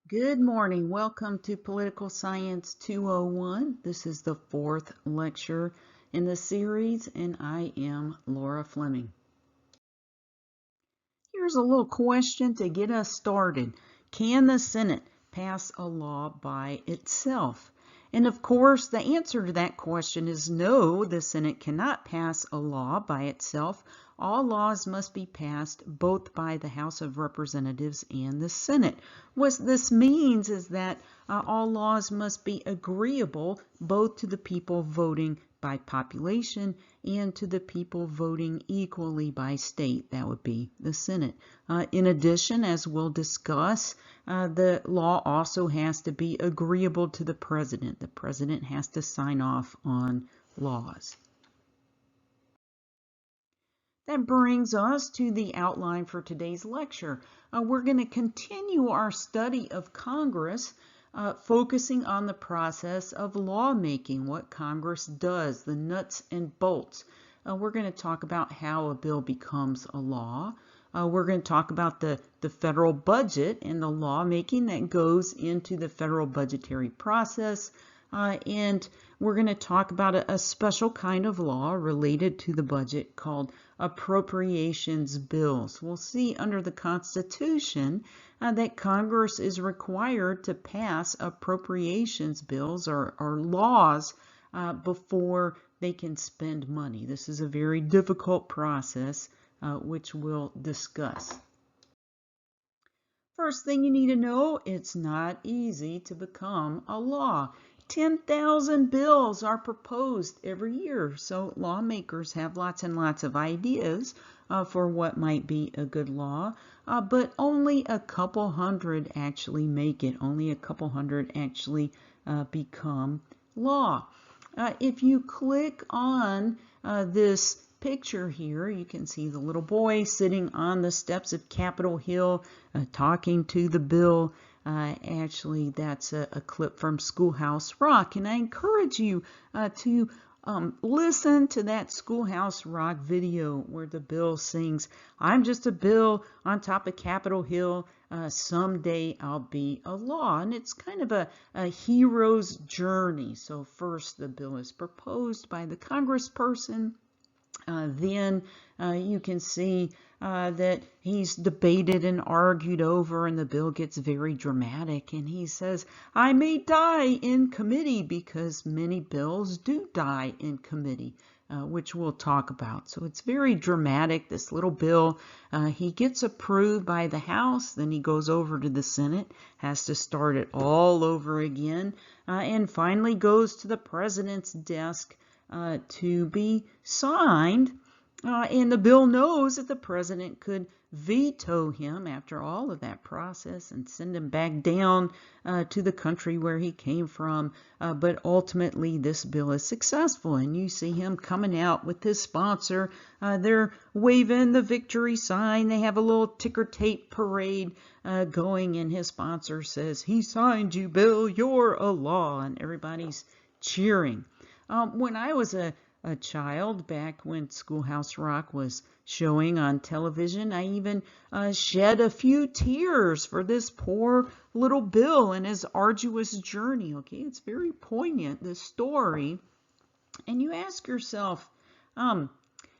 Good morning. Welcome to Political Science 201. This is the fourth lecture in the series, and I am Laura Fleming. Here's a little question to get us started. Can the Senate pass a law by itself? And of course, the answer to that question is no, the Senate cannot pass a law by itself. All laws must be passed both by the House of Representatives and the Senate. What this means is that all laws must be agreeable both to the people voting by population and to the people voting equally by state. That would be the Senate. In addition, as we'll discuss, the law also has to be agreeable to the president. The president has to sign off on laws. That brings us to the outline for today's lecture. We're going to continue our study of Congress, focusing on the process of lawmaking, what Congress does, the nuts and bolts. We're going to talk about how a bill becomes a law. We're going to talk about the federal budget and the lawmaking that goes into the federal budgetary process. And we're going to talk about a special kind of law related to the budget called appropriations bills. We'll see under the Constitution that Congress is required to pass appropriations bills or laws before they can spend money. This is a very difficult process, which we'll discuss. First thing you need to know, it's not easy to become a law. 10,000 bills are proposed every year, so lawmakers have lots and lots of ideas for what might be a good law, but only a couple hundred actually make it. Only a couple hundred actually become law. If you click on this picture here, you can see the little boy sitting on the steps of Capitol Hill talking to the bill. Actually, that's a clip from Schoolhouse Rock, and I encourage you to listen to that Schoolhouse Rock video where the bill sings, "I'm just a bill on top of Capitol Hill. Someday I'll be a law." And it's kind of a hero's journey. So first the bill is proposed by the congressperson. Then you can see that he's debated and argued over, and the bill gets very dramatic, and he says, "I may die in committee," because many bills do die in committee, which we'll talk about. So it's very dramatic, this little bill. He gets approved by the House, then he goes over to the Senate, has to start it all over again, and finally goes to the president's desk to be signed, and the bill knows that the president could veto him after all of that process and send him back down to the country where he came from, but ultimately this bill is successful, and you see him coming out with his sponsor. They're waving the victory sign. They have a little ticker tape parade going, and his sponsor says, "He signed you, Bill, you're a law," and everybody's cheering. When I was a child, back when Schoolhouse Rock was showing on television, I even shed a few tears for this poor little Bill and his arduous journey. Okay, it's very poignant, this story. And you ask yourself,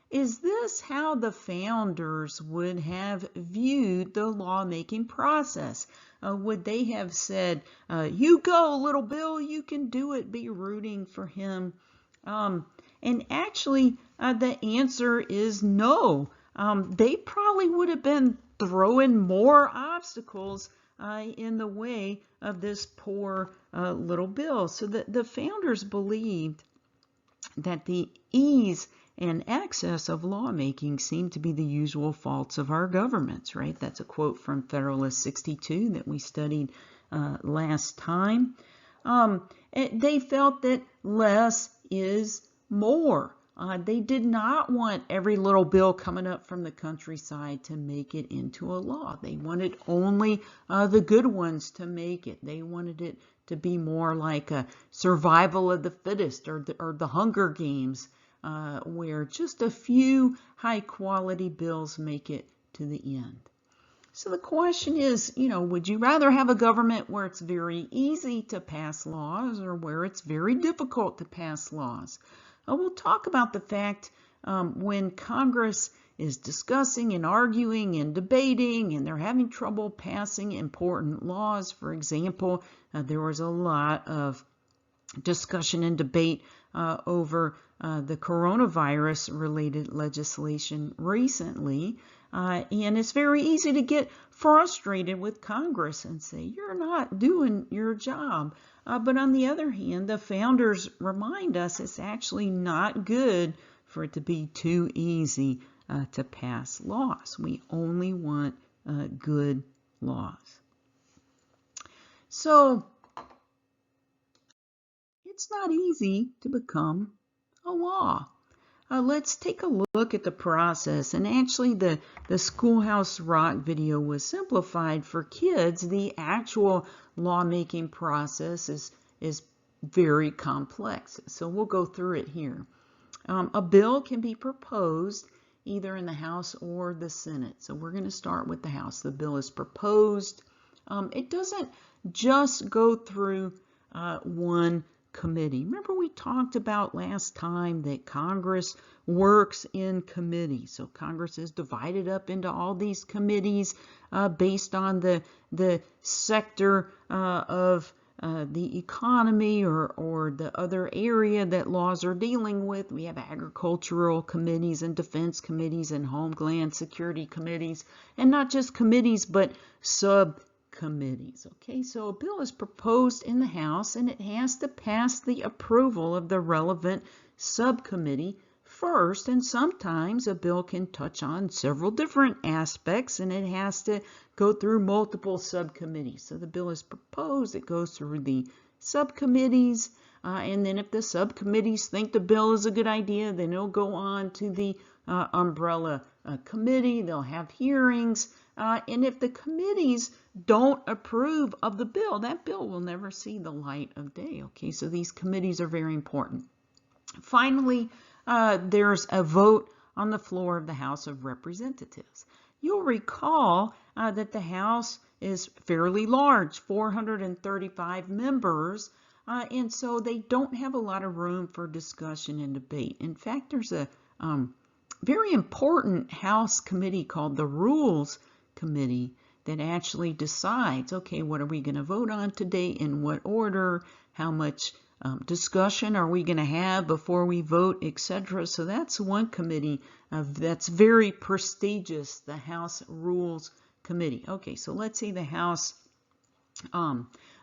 is this how the founders would have viewed the lawmaking process? Would they have said, "You go, little Bill, you can do it," be rooting for him? And actually, the answer is no. They probably would have been throwing more obstacles in the way of this poor little Bill. So the founders believed that the ease and access of lawmaking seem to be the usual faults of our governments, right? That's a quote from Federalist 62 that we studied last time. They felt that less is more. They did not want every little bill coming up from the countryside to make it into a law. They wanted only the good ones to make it. They wanted it to be more like a survival of the fittest, or the Hunger Games, where just a few high quality bills make it to the end. So the question is, would you rather have a government where it's very easy to pass laws or where it's very difficult to pass laws? We'll talk about the fact when Congress is discussing and arguing and debating and they're having trouble passing important laws. For example, there was a lot of discussion and debate over the coronavirus related legislation recently. And it's very easy to get frustrated with Congress and say, you're not doing your job. But on the other hand, the founders remind us it's actually not good for it to be too easy to pass laws. We only want good laws. So it's not easy to become a law. Let's take a look at the process. And actually the Schoolhouse Rock video was simplified for kids. The actual lawmaking process is very complex. So we'll go through it here. A bill can be proposed either in the House or the Senate. So we're going to start with the House. The bill is proposed. It doesn't just go through one committee. Remember we talked about last time that Congress works in committees. So Congress is divided up into all these committees based on the sector of the economy or the other area that laws are dealing with. We have agricultural committees and defense committees and homeland security committees, and not just committees but subcommittees. Okay, so a bill is proposed in the House and it has to pass the approval of the relevant subcommittee first, and sometimes a bill can touch on several different aspects and it has to go through multiple subcommittees. So the bill is proposed, it goes through the subcommittees, and then if the subcommittees think the bill is a good idea, then it'll go on to the umbrella committee. They'll have hearings, and if the committees don't approve of the bill, that bill will never see the light of day. Okay, so these committees are very important. Finally, there's a vote on the floor of the House of Representatives. You'll recall that the House is fairly large, 435 members, and so they don't have a lot of room for discussion and debate. In fact, there's a very important House committee called the Rules Committee that actually decides, okay, what are we going to vote on today, in what order, how much discussion are we going to have before we vote, etc. So that's one committee that's very prestigious, the House Rules Committee. Okay, so let's say the House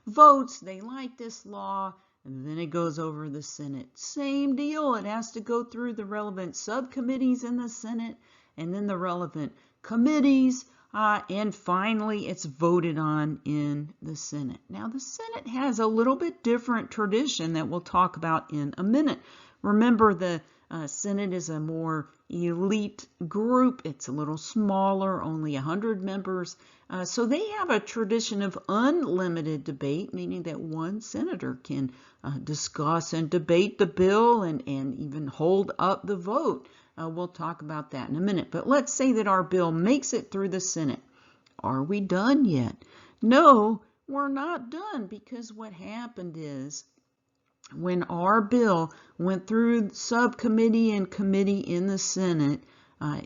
votes, they like this law, and then it goes over the Senate. Same deal, it has to go through the relevant subcommittees in the Senate, and then the relevant committees, and finally it's voted on in the Senate. Now the Senate has a little bit different tradition that we'll talk about in a minute. Remember, the Senate is a more elite group. It's a little smaller, only 100 members. So they have a tradition of unlimited debate, meaning that one senator can discuss and debate the bill and even hold up the vote. We'll talk about that in a minute. But let's say that our bill makes it through the Senate. Are we done yet? No, we're not done, because what happened is when our bill went through subcommittee and committee in the Senate,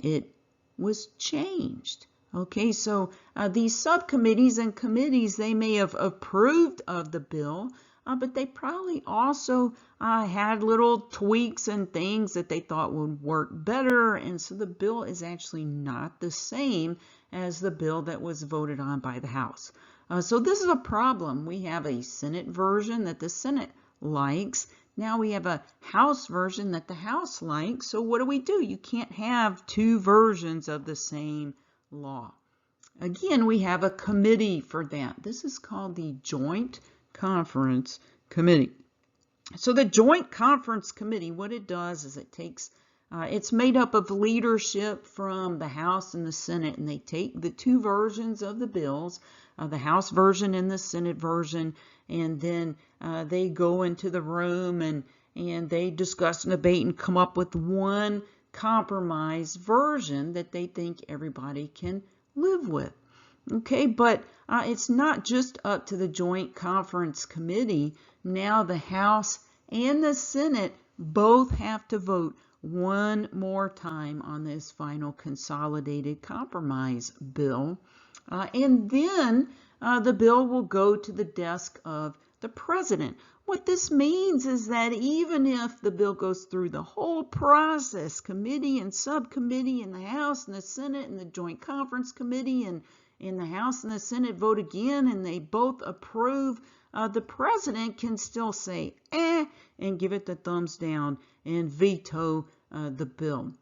it was changed. Okay, so these subcommittees and committees, they may have approved of the bill, but they probably also had little tweaks and things that they thought would work better, and so the bill is actually not the same as the bill that was voted on by the House. So this is a problem. We have a Senate version that the Senate likes. Now we have a House version that the House likes. So what do? You can't have two versions of the same law. Again, we have a committee for that. This is called the Joint Conference Committee. So the Joint Conference Committee, what it does is it takes, it's made up of leadership from the House and the Senate, and they take the two versions of the bills, the House version and the Senate version, and then they go into the room and they discuss and debate and come up with one compromise version that they think everybody can live with. Okay, but it's not just up to the Joint Conference Committee. Now the House and the Senate both have to vote one more time on this final consolidated compromise bill. And then the bill will go to the desk of the president. What this means is that even if the bill goes through the whole process, committee and subcommittee in the House and the Senate and the Joint Conference Committee and in the House and the Senate vote again and they both approve, the president can still say and give it the thumbs down and veto the bill.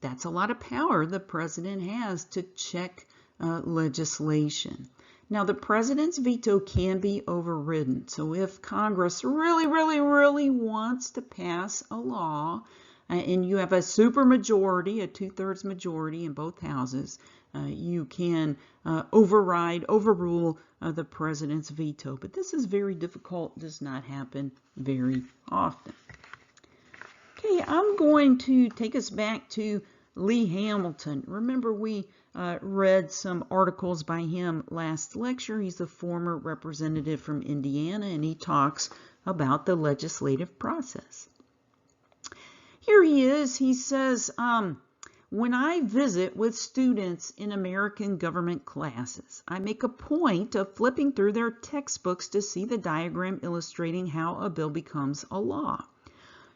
That's a lot of power the president has to check legislation. Now, the president's veto can be overridden. So if Congress really wants to pass a law, and you have a supermajority, a 2/3 majority in both houses, you can overrule the president's veto. But this is very difficult, does not happen very often. Okay, I'm going to take us back to Lee Hamilton. Remember, we read some articles by him last lecture. He's a former representative from Indiana, and he talks about the legislative process. Here he is. He says, when I visit with students in American government classes, I make a point of flipping through their textbooks to see the diagram illustrating how a bill becomes a law.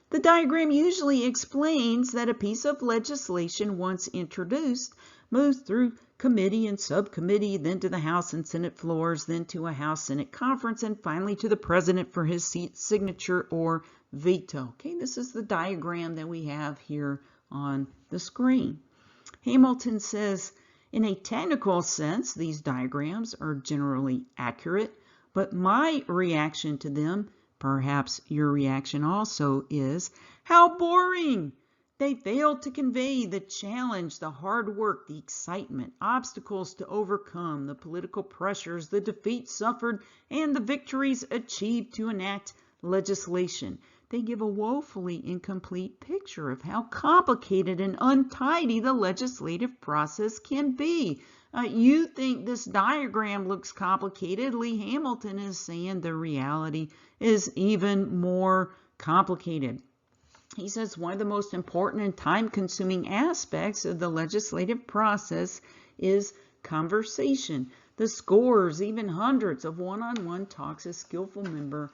The diagram usually explains that a piece of legislation, once introduced, moves through committee and subcommittee, then to the House and Senate floors, then to a House-Senate conference, and finally to the president for his signature or veto. Okay, this is the diagram that we have here on the screen. Hamilton says, in a technical sense, these diagrams are generally accurate, but my reaction to them, perhaps your reaction also, is, how boring! They fail to convey the challenge, the hard work, the excitement, obstacles to overcome, the political pressures, the defeats suffered, and the victories achieved to enact legislation. They give a woefully incomplete picture of how complicated and untidy the legislative process can be. You think this diagram looks complicated. Lee Hamilton is saying the reality is even more complicated. He says one of the most important and time-consuming aspects of the legislative process is conversation. The scores, even hundreds of one-on-one talks a skillful member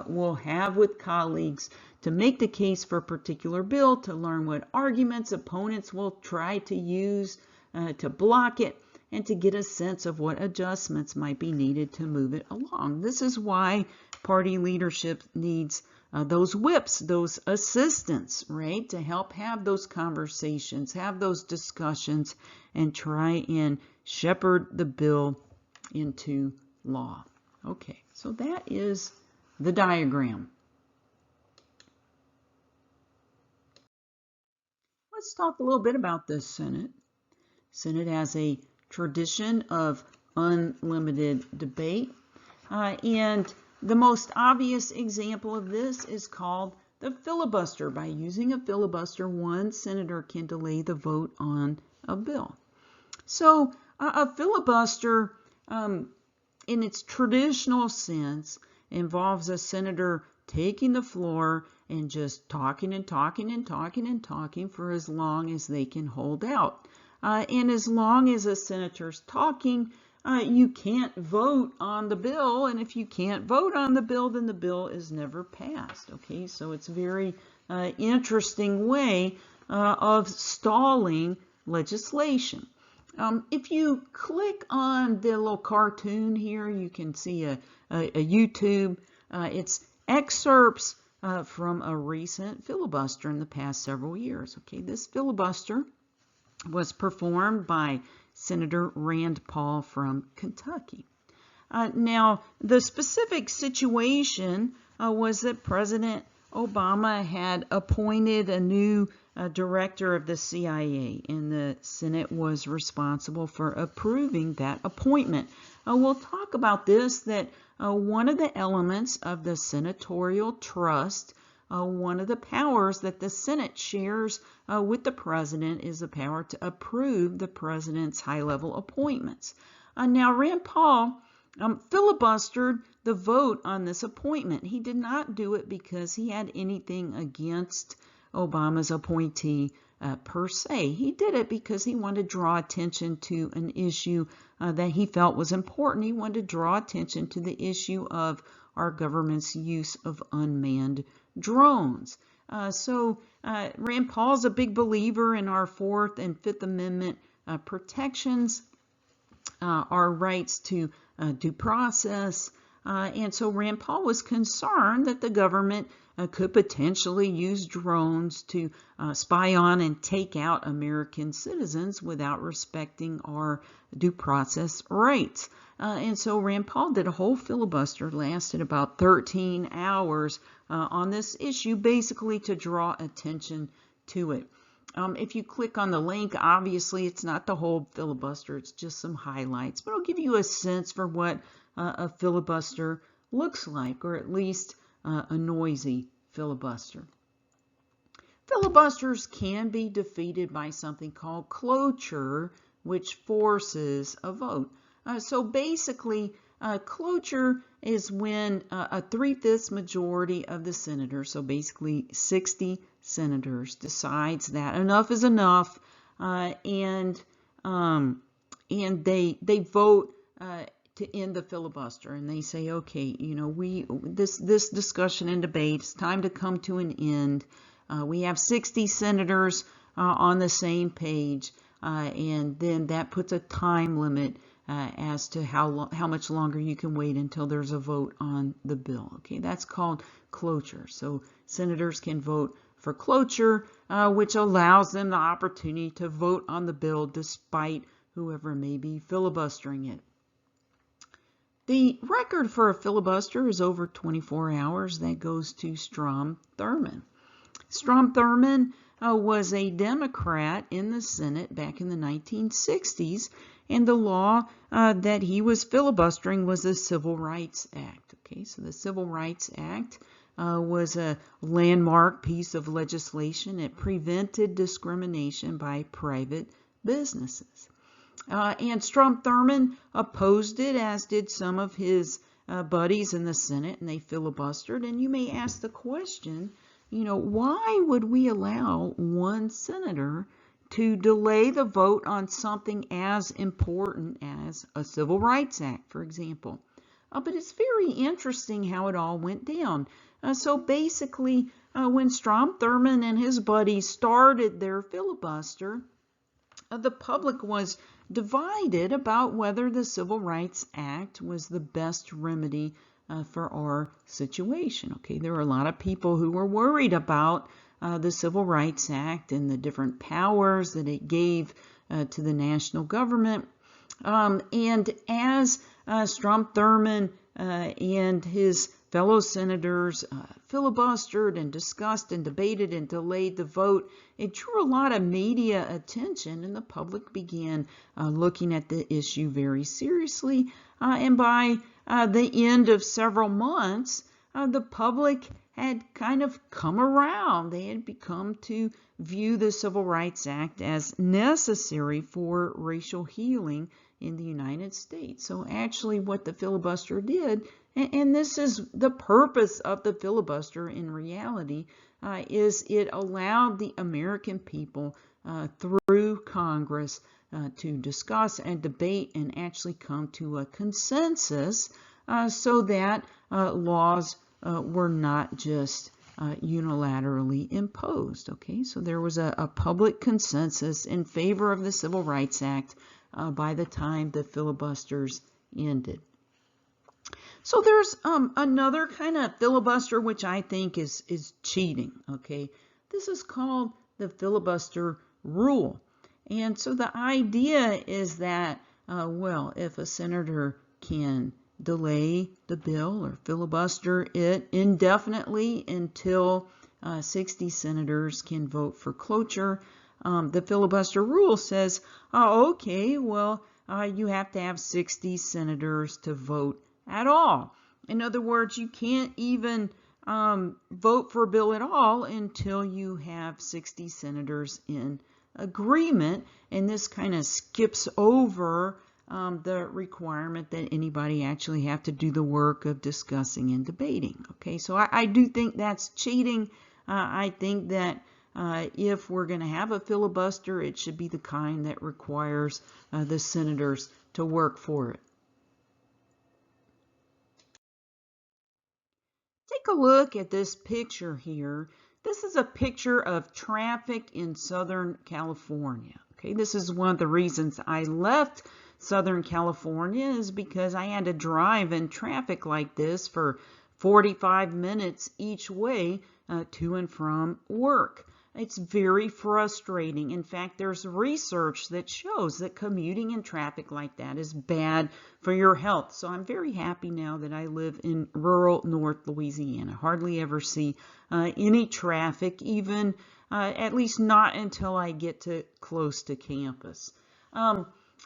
will have with colleagues to make the case for a particular bill, to learn what arguments opponents will try to use to block it, and to get a sense of what adjustments might be needed to move it along. This is why party leadership needs those whips, those assistants, right, to help have those conversations, have those discussions, and try and shepherd the bill into law. Okay, so that is the diagram. Let's talk a little bit about the Senate. Senate has a tradition of unlimited debate, and the most obvious example of this is called the filibuster. By using a filibuster, one senator can delay the vote on a bill. So a filibuster, in its traditional sense, involves a senator taking the floor and just talking and talking and talking and talking for as long as they can hold out. And as long as a senator's talking, you can't vote on the bill, and if you can't vote on the bill, then the bill is never passed. Okay, so it's a very interesting way of stalling legislation. If you click on the little cartoon here, you can see a YouTube. It's excerpts from a recent filibuster in the past several years. Okay, this filibuster was performed by Senator Rand Paul from Kentucky. Now, the specific situation was that President Obama had appointed a new director of the CIA, and the Senate was responsible for approving that appointment. We'll talk about this, that one of the elements of the senatorial trust, one of the powers that the Senate shares with the president, is the power to approve the president's high-level appointments. Now, Rand Paul filibustered the vote on this appointment. He did not do it because he had anything against Obama's appointee per se. He did it because he wanted to draw attention to an issue that he felt was important. He wanted to draw attention to the issue of our government's use of unmanned drones. Rand Paul's a big believer in our Fourth and Fifth Amendment protections, our rights to due process. And so Rand Paul was concerned that the government could potentially use drones to spy on and take out American citizens without respecting our due process rights. And so Rand Paul did a whole filibuster, lasted about 13 hours on this issue, basically to draw attention to it. If you click on the link, obviously it's not the whole filibuster, it's just some highlights, but it'll give you a sense for what a filibuster looks like, or at least a noisy filibuster. Filibusters can be defeated by something called cloture, which forces a vote. So basically, cloture is when a 3/5 majority of the senators, so basically 60 senators, decides that enough is enough, and they vote to end the filibuster, and they say, okay, this discussion and debate, it's time to come to an end. We have 60 senators on the same page, and then that puts a time limit as to how much longer you can wait until there's a vote on the bill. Okay, that's called cloture. So senators can vote for cloture, which allows them the opportunity to vote on the bill despite whoever may be filibustering it. The record for a filibuster is over 24 hours. That goes to Strom Thurmond. Strom Thurmond was a Democrat in the Senate back in the 1960s, and the law that he was filibustering was the Civil Rights Act. Okay, so the Civil Rights Act was a landmark piece of legislation. It prevented discrimination by private businesses. And Strom Thurmond opposed it, as did some of his buddies in the Senate, and they filibustered. And you may ask the question, why would we allow one senator to delay the vote on something as important as a Civil Rights Act, for example? But it's very interesting how it all went down. So basically, when Strom Thurmond and his buddies started their filibuster, the public was divided about whether the Civil Rights Act was the best remedy for our situation. Okay, there were a lot of people who were worried about the Civil Rights Act and the different powers that it gave to the national government. And as Strom Thurmond and his fellow senators filibustered and discussed and debated and delayed the vote, it drew a lot of media attention, and the public began looking at the issue very seriously. And by the end of several months, the public had kind of come around. They had become to view the Civil Rights Act as necessary for racial healing in the United States. So actually what the filibuster did, and this is the purpose of the filibuster in reality, is it allowed the American people through Congress to discuss and debate and actually come to a consensus so that laws were not just unilaterally imposed. Okay, so there was a public consensus in favor of the Civil Rights Act by the time the filibusters ended. So there's another kind of filibuster which I think is cheating. Okay, this is called the filibuster rule. And so the idea is that, well, if a senator can delay the bill or filibuster it indefinitely until 60 senators can vote for cloture, the filibuster rule says, oh, okay, well, you have to have 60 senators to vote at all. In other words, you can't even vote for a bill at all until you have 60 senators in agreement, and this kind of skips over the requirement that anybody actually have to do the work of discussing and debating. Okay, so I do think that's cheating. I think that if we're going to have a filibuster, it should be the kind that requires the senators to work for it. Take a look at this picture here. This is a picture of traffic in Southern California. Okay, this is one of the reasons I left Southern California, is because I had to drive in traffic like this for 45 minutes each way to and from work. It's very frustrating. In fact, there's research that shows that commuting in traffic like that is bad for your health. So I'm very happy now that I live in rural North Louisiana. Hardly ever see any traffic, even at least not until I get to close to campus.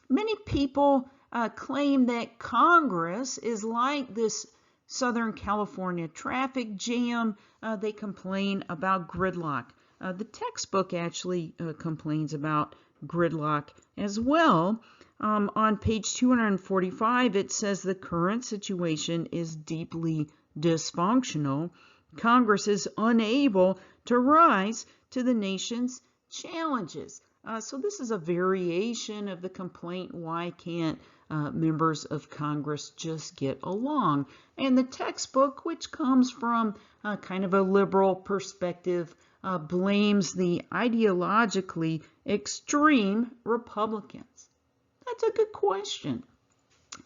Many people claim that Congress is like this Southern California traffic jam. They complain about gridlock. The textbook actually complains about gridlock as well. On page 245, it says the current situation is deeply dysfunctional. Congress is unable to rise to the nation's challenges. So this is a variation of the complaint, why can't members of Congress just get along? And the textbook, which comes from kind of a liberal perspective, blames the ideologically extreme Republicans. That's a good question.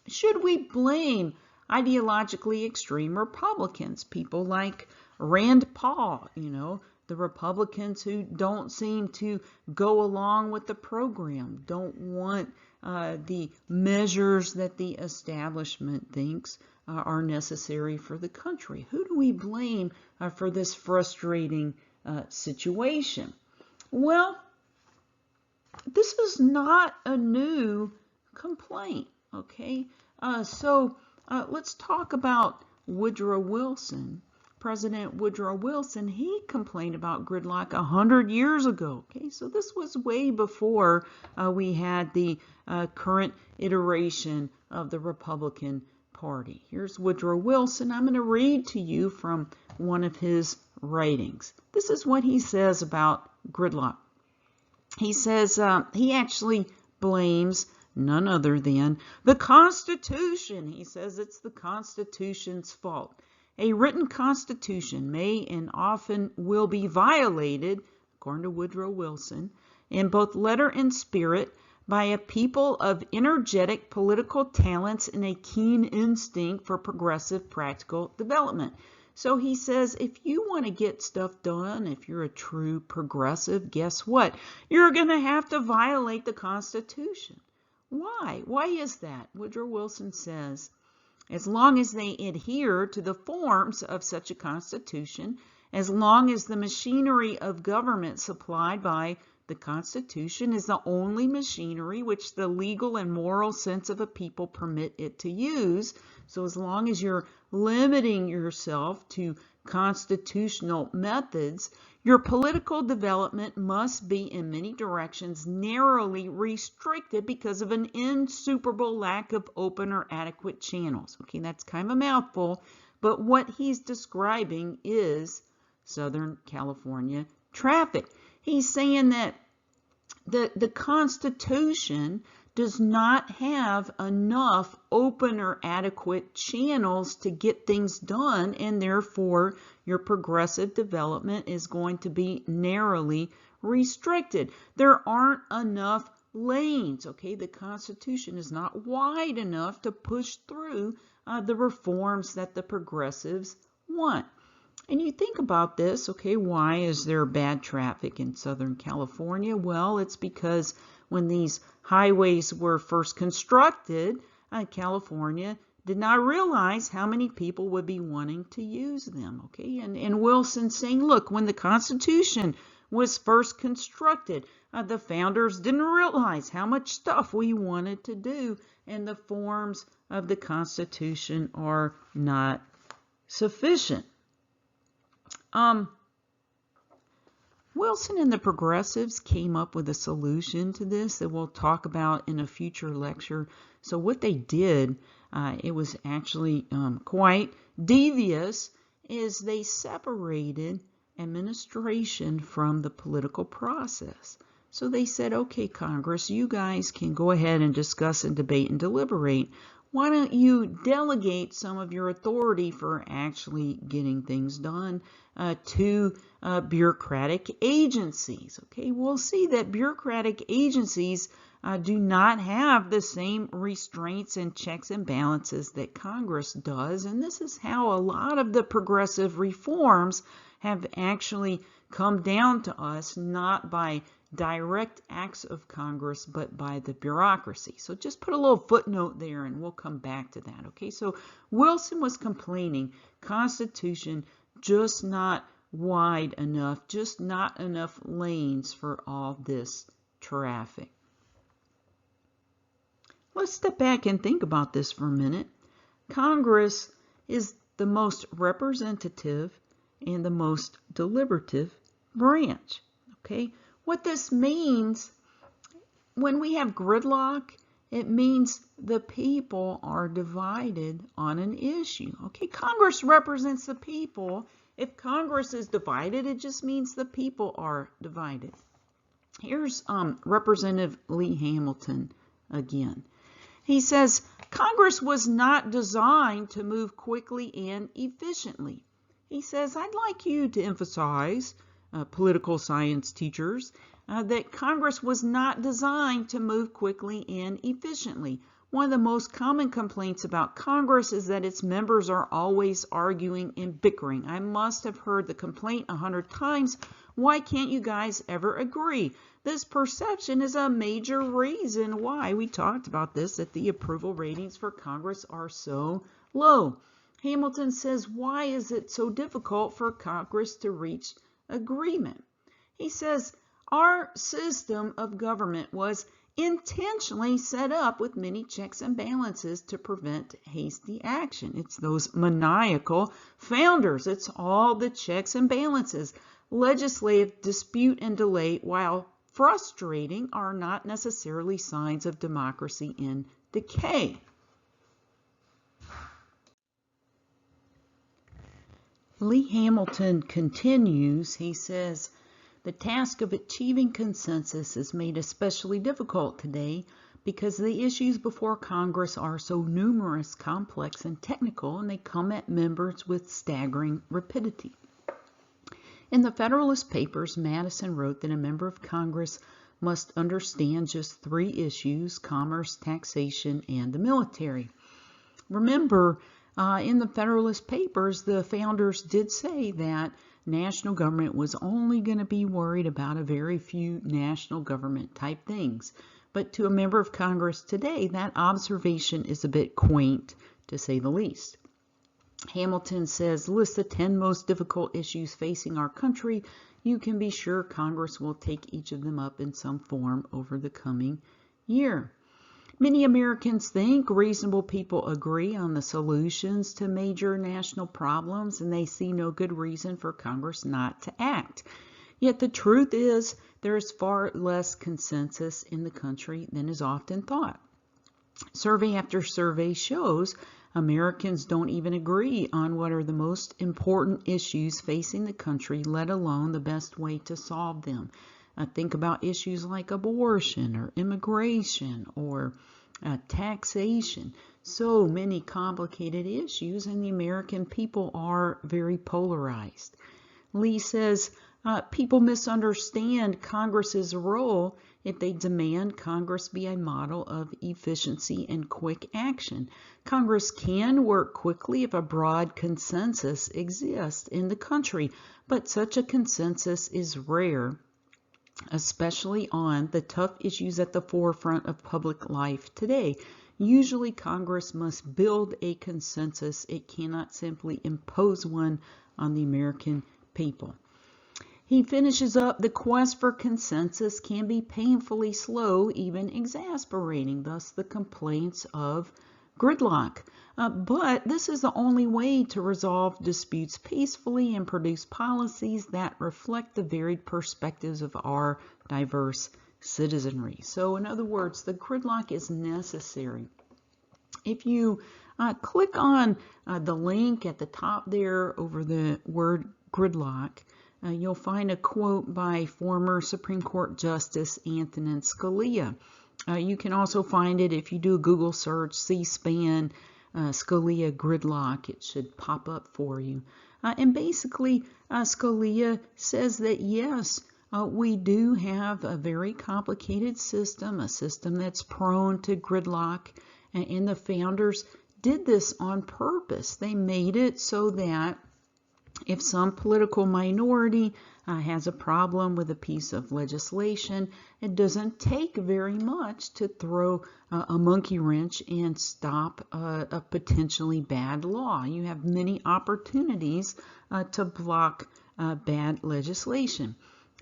Should we blame ideologically extreme Republicans? People like Rand Paul, the Republicans who don't seem to go along with the program, don't want the measures that the establishment thinks are necessary for the country. Who do we blame for this frustrating situation? Well, this is not a new complaint, okay? So let's talk about Woodrow Wilson. President Woodrow Wilson, he complained about gridlock 100 years ago, okay? So this was way before we had the current iteration of the Republican Party. Here's Woodrow Wilson. I'm going to read to you from one of his writings. This is what he says about gridlock. He says he actually blames none other than the Constitution. He says it's the Constitution's fault. A written constitution may and often will be violated, according to Woodrow Wilson, in both letter and spirit by a people of energetic political talents and a keen instinct for progressive practical development. So he says, if you want to get stuff done, if you're a true progressive, guess what? You're going to have to violate the Constitution. Why? Why is that? Woodrow Wilson says, as long as they adhere to the forms of such a constitution, as long as the machinery of government supplied by the Constitution is the only machinery which the legal and moral sense of a people permit it to use, so as long as you're limiting yourself to constitutional methods, your political development must be in many directions narrowly restricted because of an insuperable lack of open or adequate channels. Okay, that's kind of a mouthful, but what he's describing is Southern California traffic. He's saying that the Constitution does not have enough open or adequate channels to get things done, and therefore your progressive development is going to be narrowly restricted. There aren't enough lanes, okay? The Constitution is not wide enough to push through the reforms that the progressives want. And you think about this, okay, why is there bad traffic in Southern California? Well, it's because when these highways were first constructed, California did not realize how many people would be wanting to use them, okay? And Wilson saying, look, when the Constitution was first constructed, the founders didn't realize how much stuff we wanted to do, and the forms of the Constitution are not sufficient. Wilson and the progressives came up with a solution to this that we'll talk about in a future lecture. So what they did, it was actually quite devious, is they separated administration from the political process. So they said, okay, Congress, you guys can go ahead and discuss and debate and deliberate. Why don't you delegate some of your authority for actually getting things done to bureaucratic agencies? Okay, we'll see that bureaucratic agencies do not have the same restraints and checks and balances that Congress does. And this is how a lot of the progressive reforms have actually come down to us, not by direct acts of Congress, but by the bureaucracy. So just put a little footnote there and we'll come back to that. Okay, so Wilson was complaining, Constitution just not wide enough, just not enough lanes for all this traffic. Let's step back and think about this for a minute. Congress is the most representative and the most deliberative branch. Okay, what this means, when we have gridlock, it means the people are divided on an issue. Okay, Congress represents the people. If Congress is divided, it just means the people are divided. Here's Representative Lee Hamilton again. He says, Congress was not designed to move quickly and efficiently. He says, I'd like you to emphasize, political science teachers, that Congress was not designed to move quickly and efficiently. One of the most common complaints about Congress is that its members are always arguing and bickering. I must have heard the complaint 100 times. Why can't you guys ever agree? This perception is a major reason why we talked about this, that the approval ratings for Congress are so low. Hamilton says, why is it so difficult for Congress to reach agreement? He says, our system of government was intentionally set up with many checks and balances to prevent hasty action. It's those maniacal founders. It's all the checks and balances. Legislative dispute and delay, while frustrating, are not necessarily signs of democracy in decay. Lee Hamilton continues, he says, the task of achieving consensus is made especially difficult today because the issues before Congress are so numerous, complex, and technical, and they come at members with staggering rapidity. In the Federalist Papers, Madison wrote that a member of Congress must understand just 3 issues: commerce, taxation, and the military. Remember, in the Federalist Papers, the founders did say that national government was only going to be worried about a very few national government type things. But to a member of Congress today, that observation is a bit quaint, to say the least. Hamilton says, list the 10 most difficult issues facing our country. You can be sure Congress will take each of them up in some form over the coming year. Many Americans think reasonable people agree on the solutions to major national problems, and they see no good reason for Congress not to act. Yet the truth is there is far less consensus in the country than is often thought. Survey after survey shows Americans don't even agree on what are the most important issues facing the country, let alone the best way to solve them. Think about issues like abortion or immigration or taxation. So many complicated issues, and the American people are very polarized. Lee says people misunderstand Congress's role if they demand Congress be a model of efficiency and quick action. Congress can work quickly if a broad consensus exists in the country, but such a consensus is rare, especially on the tough issues at the forefront of public life today. Usually Congress must build a consensus. It cannot simply impose one on the American people. He finishes up, the quest for consensus can be painfully slow, even exasperating, thus the complaints of gridlock. But this is the only way to resolve disputes peacefully and produce policies that reflect the varied perspectives of our diverse citizenry. So in other words, the gridlock is necessary. If you click on the link at the top there over the word gridlock, you'll find a quote by former Supreme Court Justice Antonin Scalia. You can also find it if you do a Google search, C-SPAN, Scalia gridlock. It should pop up for you. And basically, Scalia says that yes, we do have a very complicated system, a system that's prone to gridlock, and the founders did this on purpose. They made it so that if some political minority has a problem with a piece of legislation, it doesn't take very much to throw a monkey wrench and stop a potentially bad law. You have many opportunities to block bad legislation.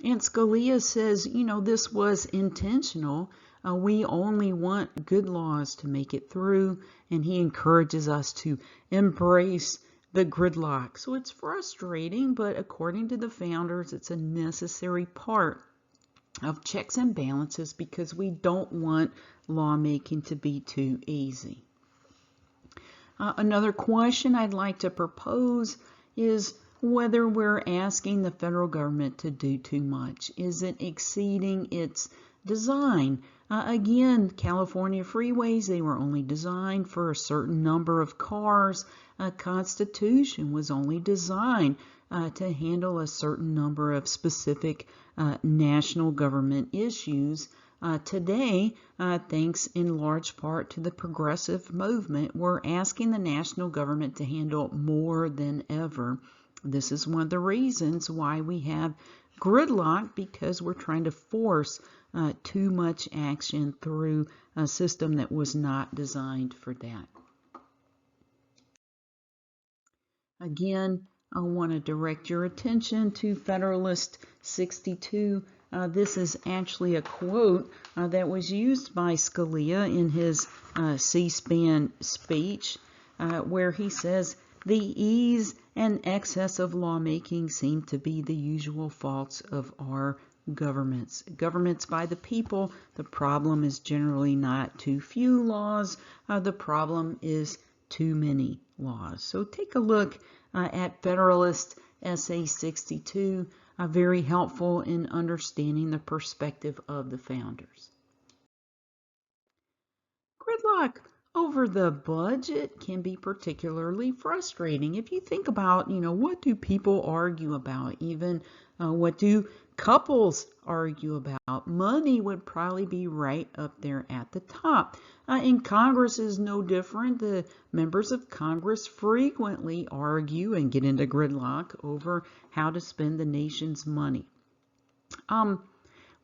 And Scalia says, you know, this was intentional. We only want good laws to make it through, and he encourages us to embrace the gridlock. So it's frustrating, but according to the founders, it's a necessary part of checks and balances because we don't want lawmaking to be too easy. Another question I'd like to propose is whether we're asking the federal government to do too much. Is it exceeding its design? Again, California freeways, they were only designed for a certain number of cars. Constitution was only designed to handle a certain number of specific national government issues. Today, thanks in large part to the progressive movement, we're asking the national government to handle more than ever. This is one of the reasons why we have gridlock, because we're trying to force too much action through a system that was not designed for that. Again, I want to direct your attention to Federalist 62. This is actually a quote that was used by Scalia in his C-SPAN speech, where he says, "The ease and excess of lawmaking seem to be the usual faults of our governments. Governments by the people, the problem is generally not too few laws, the problem is too many laws." So take a look at Federalist SA 62, very helpful in understanding the perspective of the founders. Gridlock over the budget can be particularly frustrating. If you think about, what do people argue about? Even what do couples argue about? Money would probably be right up there at the top. And Congress is no different. The members of Congress frequently argue and get into gridlock over how to spend the nation's money.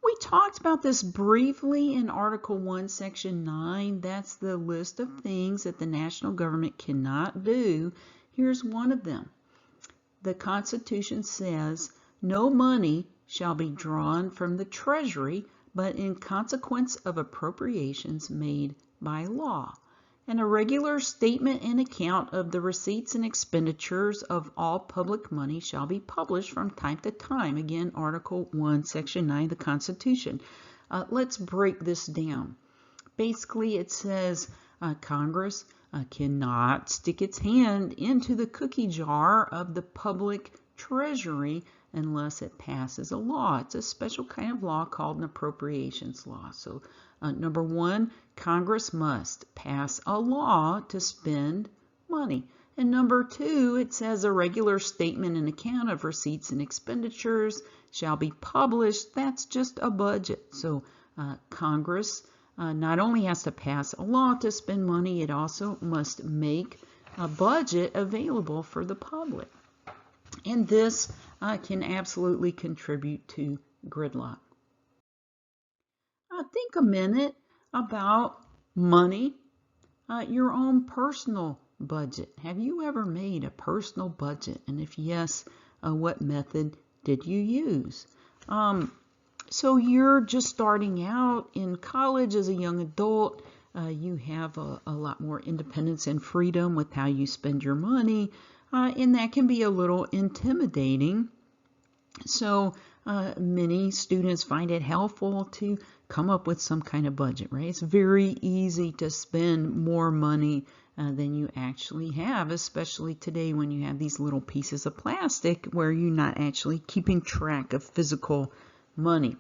We talked about this briefly in Article 1, Section 9. That's the list of things that the national government cannot do. Here's one of them. The Constitution says, "No money shall be drawn from the Treasury, but in consequence of appropriations made by law. And a regular statement and account of the receipts and expenditures of all public money shall be published from time to time." Again, Article 1, Section 9 of the Constitution. Let's break this down. Basically, it says Congress cannot stick its hand into the cookie jar of the public treasury unless it passes a law. It's a special kind of law called an appropriations law. So number one, Congress must pass a law to spend money. And number two, it says a regular statement and account of receipts and expenditures shall be published. That's just a budget. So Congress not only has to pass a law to spend money, it also must make a budget available for the public. And this can absolutely contribute to gridlock. Think a minute about money, your own personal budget. Have you ever made a personal budget? And if yes, what method did you use? So you're just starting out in college as a young adult. you have a lot more independence and freedom with how you spend your money, and that can be a little intimidating. So many students find it helpful to come up with some kind of budget, right? It's very easy to spend more money than you actually have, especially today when you have these little pieces of plastic where you're not actually keeping track of physical money.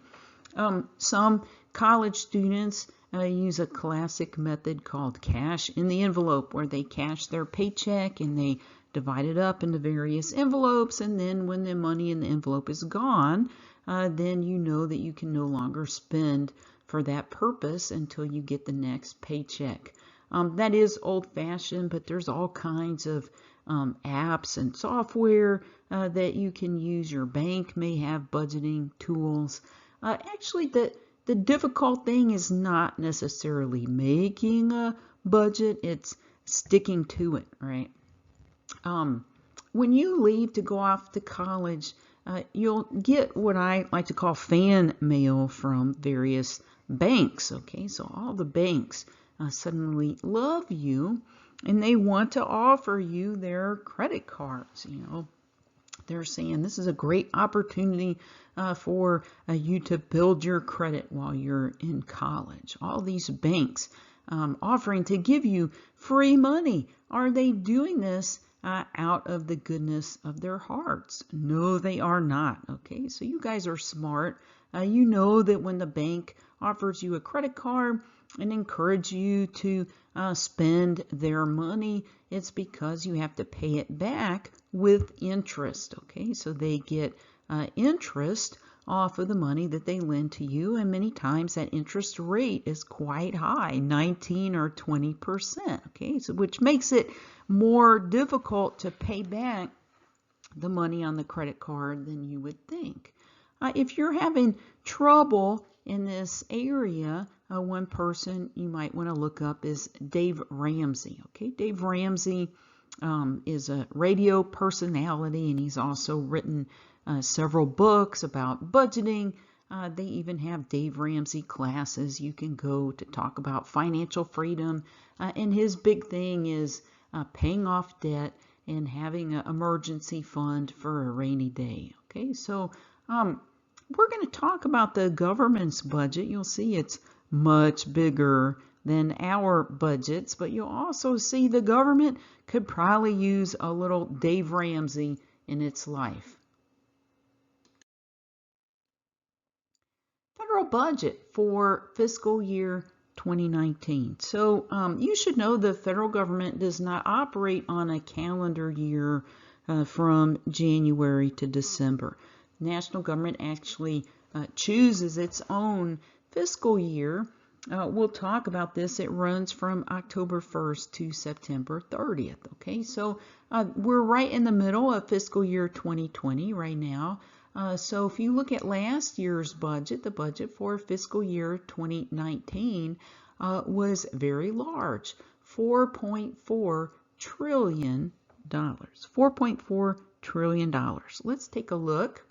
Some college students use a classic method called cash in the envelope, where they cash their paycheck and they divide it up into various envelopes, and then when the money in the envelope is gone, then you know that you can no longer spend for that purpose until you get the next paycheck. That is old-fashioned, but there's all kinds of apps and software that you can use. Your bank may have budgeting tools. Actually, the difficult thing is not necessarily making a budget, it's sticking to it, right? When you leave to go off to college, you'll get what I like to call fan mail from various banks, okay? So all the banks suddenly love you, and they want to offer you their credit cards, They're saying this is a great opportunity for you to build your credit while you're in college. All these banks offering to give you free money. Are they doing this out of the goodness of their hearts? No, they are not. Okay, so you guys are smart. You know that when the bank offers you a credit card and encourage you to spend their money, it's because you have to pay it back with interest. Okay, so they get interest off of the money that they lend to you, and many times that interest rate is quite high, 19 or 20%. Okay, so which makes it more difficult to pay back the money on the credit card than you would think. If you're having trouble in this area, one person you might want to look up is Dave Ramsey. Okay, Dave Ramsey is a radio personality, and he's also written several books about budgeting. They even have Dave Ramsey classes you can go to talk about financial freedom. And his big thing is paying off debt and having an emergency fund for a rainy day. Okay, so we're going to talk about the government's budget. You'll see it's much bigger than our budgets, but you'll also see the government could probably use a little Dave Ramsey in its life. Federal budget for fiscal year 2019. So you should know the federal government does not operate on a calendar year from January to December. National government actually chooses its own fiscal year. We'll talk about this. It runs from October 1st to September 30th. Okay, so we're right in the middle of fiscal year 2020 right now. So if you look at last year's budget, the budget for fiscal year 2019 was very large, $4.4 trillion. $4.4 trillion. Let's take a look.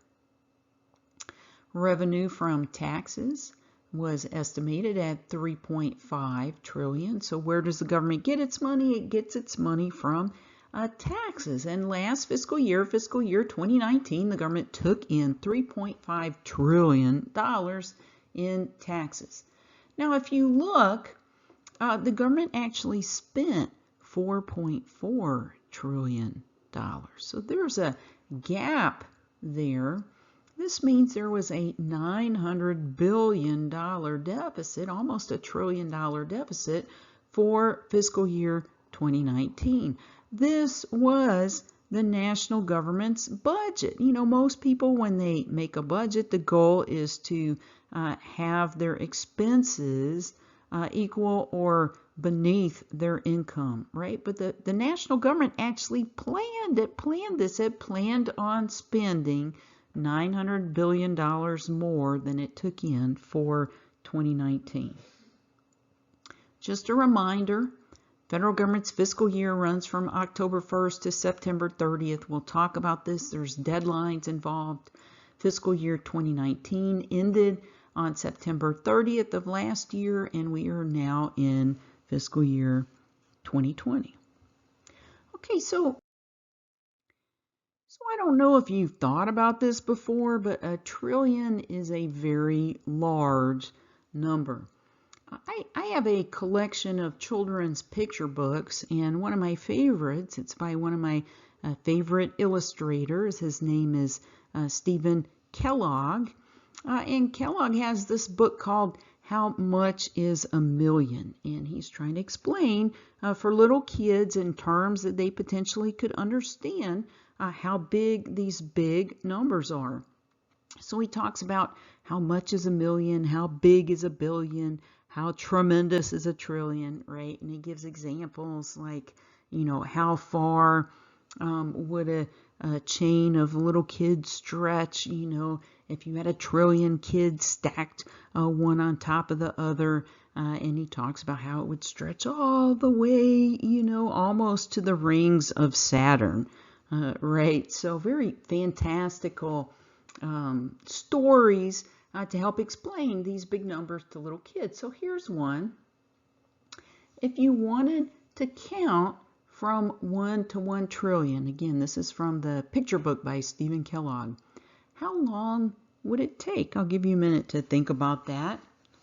Revenue from taxes was estimated at $3.5 trillion. So where does the government get its money? It gets its money from taxes. And last fiscal year 2019, the government took in $3.5 trillion in taxes. Now, if you look, the government actually spent $4.4 trillion. So there's a gap there. This means there was a $900 billion deficit, almost $1 trillion deficit for fiscal year 2019. This was the national government's budget. Most people, when they make a budget, the goal is to have their expenses equal or beneath their income, right? But the national government actually planned this. It planned on spending $900 billion more than it took in for 2019. Just a reminder, federal government's fiscal year runs from October 1st to September 30th. We'll talk about this. There's deadlines involved. Fiscal year 2019 ended on September 30th of last year, and we are now in fiscal year 2020. Okay, so I don't know if you've thought about this before, but a trillion is a very large number. I have a collection of children's picture books, and one of my favorites, it's by one of my favorite illustrators. His name is Stephen Kellogg. And Kellogg has this book called How Much is a Million? And he's trying to explain for little kids in terms that they potentially could understand how big these big numbers are. So he talks about how much is a million, how big is a billion, how tremendous is a trillion, right? And he gives examples like, how far would a chain of little kids stretch, if you had a trillion kids stacked one on top of the other. And he talks about how it would stretch all the way, almost to the rings of Saturn, right? So very fantastical stories to help explain these big numbers to little kids. So here's one. If you wanted to count from 1 to 1 trillion, again, this is from the picture book by Stephen Kellogg, how long would it take? I'll give you a minute to think about that.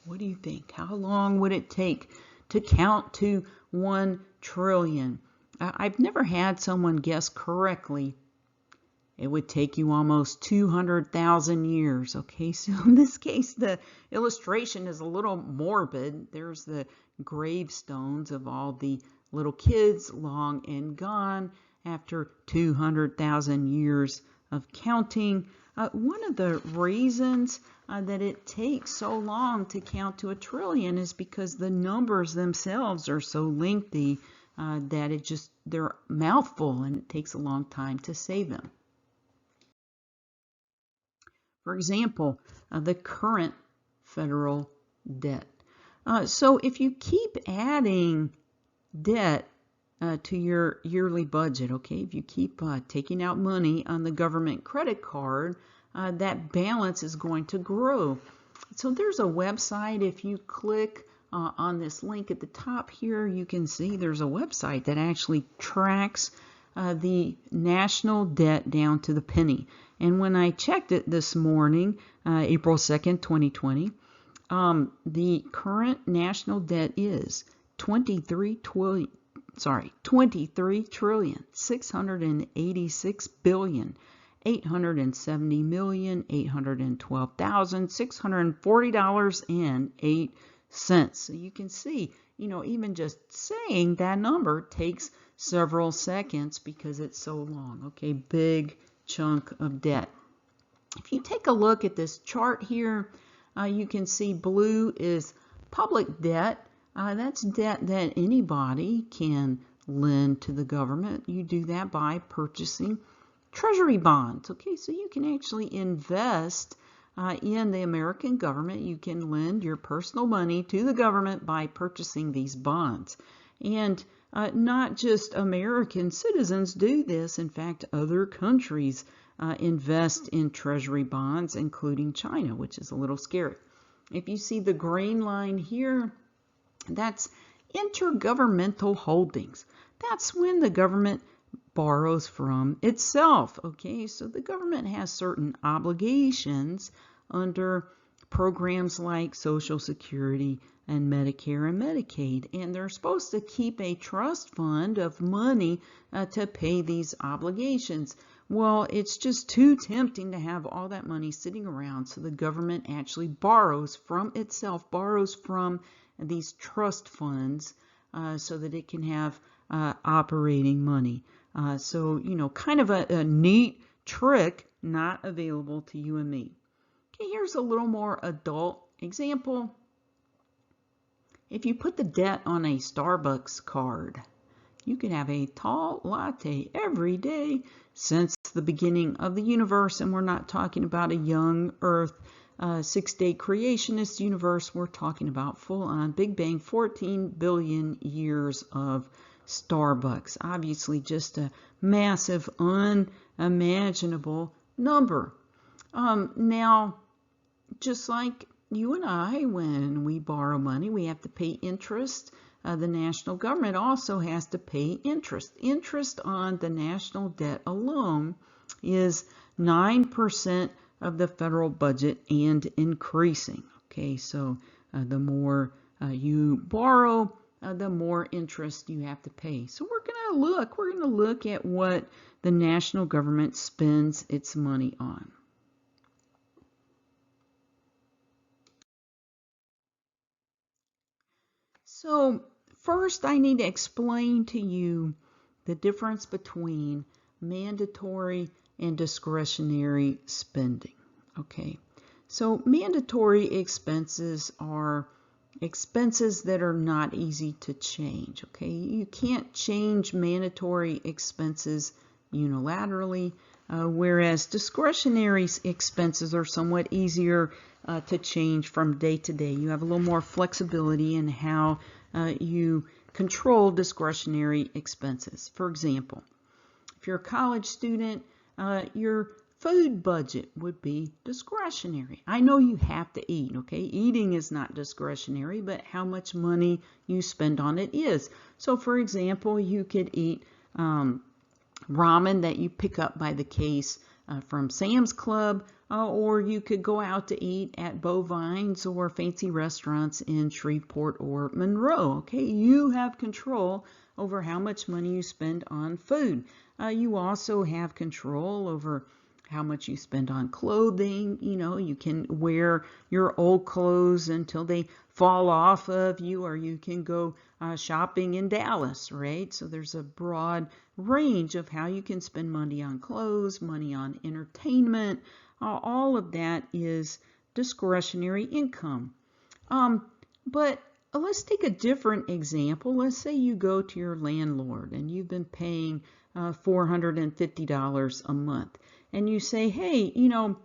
What do you think? How long would it take to count to 1 trillion? I've never had someone guess correctly. It would take you almost 200,000 years. Okay, so in this case, the illustration is a little morbid. There's the gravestones of all the little kids long and gone after 200,000 years of counting. One of the reasons that it takes so long to count to 1 trillion is because the numbers themselves are so lengthy that they're a mouthful and it takes a long time to say them. For example, the current federal debt. So if you keep adding debt to your yearly budget, okay, if you keep taking out money on the government credit card, that balance is going to grow. So there's a website. If you click on this link at the top here, you can see there's a website that actually tracks the national debt down to the penny. And when I checked it this morning, April 2nd, 2020, the current national debt is 23 trillion, 686 billion, 870,812,640.08. So you can see, even just saying that number takes several seconds because it's so long. Okay, big chunk of debt. If you take a look at this chart here, you can see blue is public debt. That's debt that anybody can lend to the government. You do that by purchasing treasury bonds. Okay, so you can actually invest in the American government. You can lend your personal money to the government by purchasing these bonds. And not just American citizens do this. In fact, other countries invest in treasury bonds, including China, which is a little scary. If you see the green line here, that's intergovernmental holdings. That's when the government borrows from itself. Okay, so the government has certain obligations under programs like Social Security and Medicare and Medicaid, and they're supposed to keep a trust fund of money to pay these obligations. Well, it's just too tempting to have all that money sitting around, so the government actually borrows from itself, borrows from these trust funds so that it can have operating money. So, kind of a neat trick not available to you and me. Okay, here's a little more adult example. If you put the debt on a Starbucks card, you can have a tall latte every day since the beginning of the universe. And we're not talking about a young Earth, 6-day creationist universe. We're talking about full-on Big Bang, 14 billion years of Starbucks. Obviously just a massive, unimaginable number. Now, just like you and I, when we borrow money, we have to pay interest the national government also has to pay interest. Interest on the national debt alone is 9% of the federal budget and increasing. Okay, so the more you borrow, the more interest you have to pay. So we're going to look at what the national government spends its money on. So first I need to explain to you the difference between mandatory and discretionary spending. Okay, so mandatory expenses are expenses that are not easy to change. Okay, you can't change mandatory expenses unilaterally, whereas discretionary expenses are somewhat easier to change from day to day. You have a little more flexibility in how you control discretionary expenses. For example, if you're a college student, your food budget would be discretionary. I know you have to eat, okay? Eating is not discretionary, but how much money you spend on it is. So for example, you could eat ramen that you pick up by the case from Sam's Club, or you could go out to eat at Bovines or fancy restaurants in Shreveport or Monroe. Okay, you have control over how much money you spend on food. You also have control over how much you spend on clothing. You know, you can wear your old clothes until they fall off of you, or you can go shopping in Dallas, right? So there's a broad range of how you can spend money on clothes, money on entertainment. All of that is discretionary income. But let's take a different example. Let's say you go to your landlord and you've been paying $450 a month. And you say, hey, you know,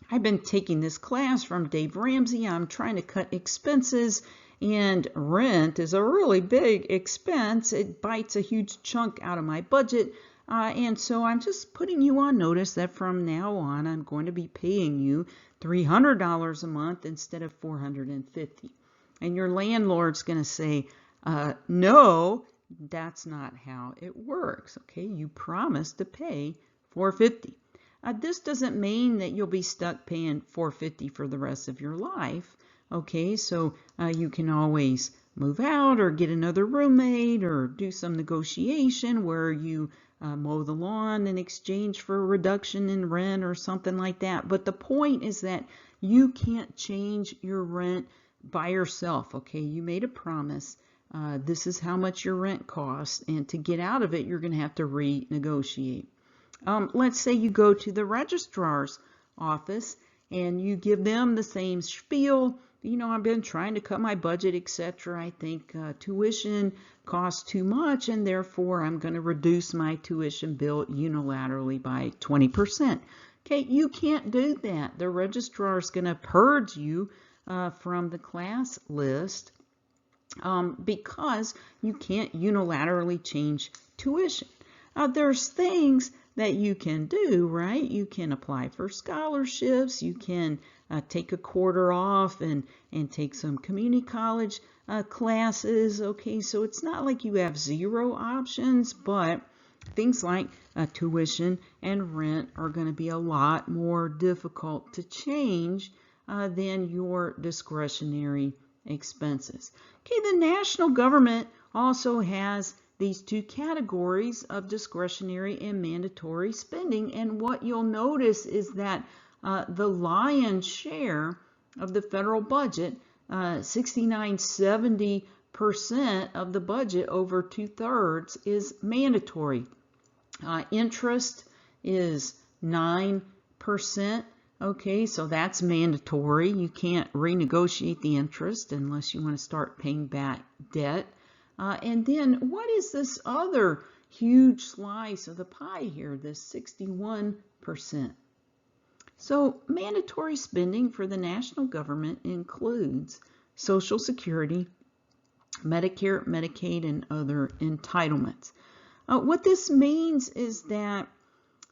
I've been taking this class from Dave Ramsey. I'm trying to cut expenses, and rent is a really big expense. It bites a huge chunk out of my budget. And so I'm just putting you on notice that from now on, I'm going to be paying you $300 a month instead of $450. And your landlord's going to say, no, that's not how it works. Okay, you promised to pay $450. This doesn't mean that you'll be stuck paying $450 for the rest of your life. Okay, so you can always move out or get another roommate or do some negotiation where you mow the lawn in exchange for a reduction in rent or something like that. But the point is that you can't change your rent by yourself. Okay, you made a promise. This is how much your rent costs, and to get out of it, you're going to have to renegotiate. Let's say you go to the registrar's office and you give them the same spiel. You know, I've been trying to cut my budget, etc. I think tuition costs too much, and therefore I'm going to reduce my tuition bill unilaterally by 20%. Okay, you can't do that. The registrar is going to purge you from the class list because you can't unilaterally change tuition. There's things that you can do, right? You can apply for scholarships. You can take a quarter off and take some community college classes. Okay, so it's not like you have zero options, but things like tuition and rent are going to be a lot more difficult to change than your discretionary expenses. Okay, the national government also has these two categories of discretionary and mandatory spending, and what you'll notice is that the lion's share of the federal budget, 69-70% of the budget, over 2/3, is mandatory. Interest is 9%. Okay, so that's mandatory. You can't renegotiate the interest unless you want to start paying back debt. And then what is this other huge slice of the pie here, this 61%? So mandatory spending for the national government includes Social Security, Medicare, Medicaid, and other entitlements. What this means is that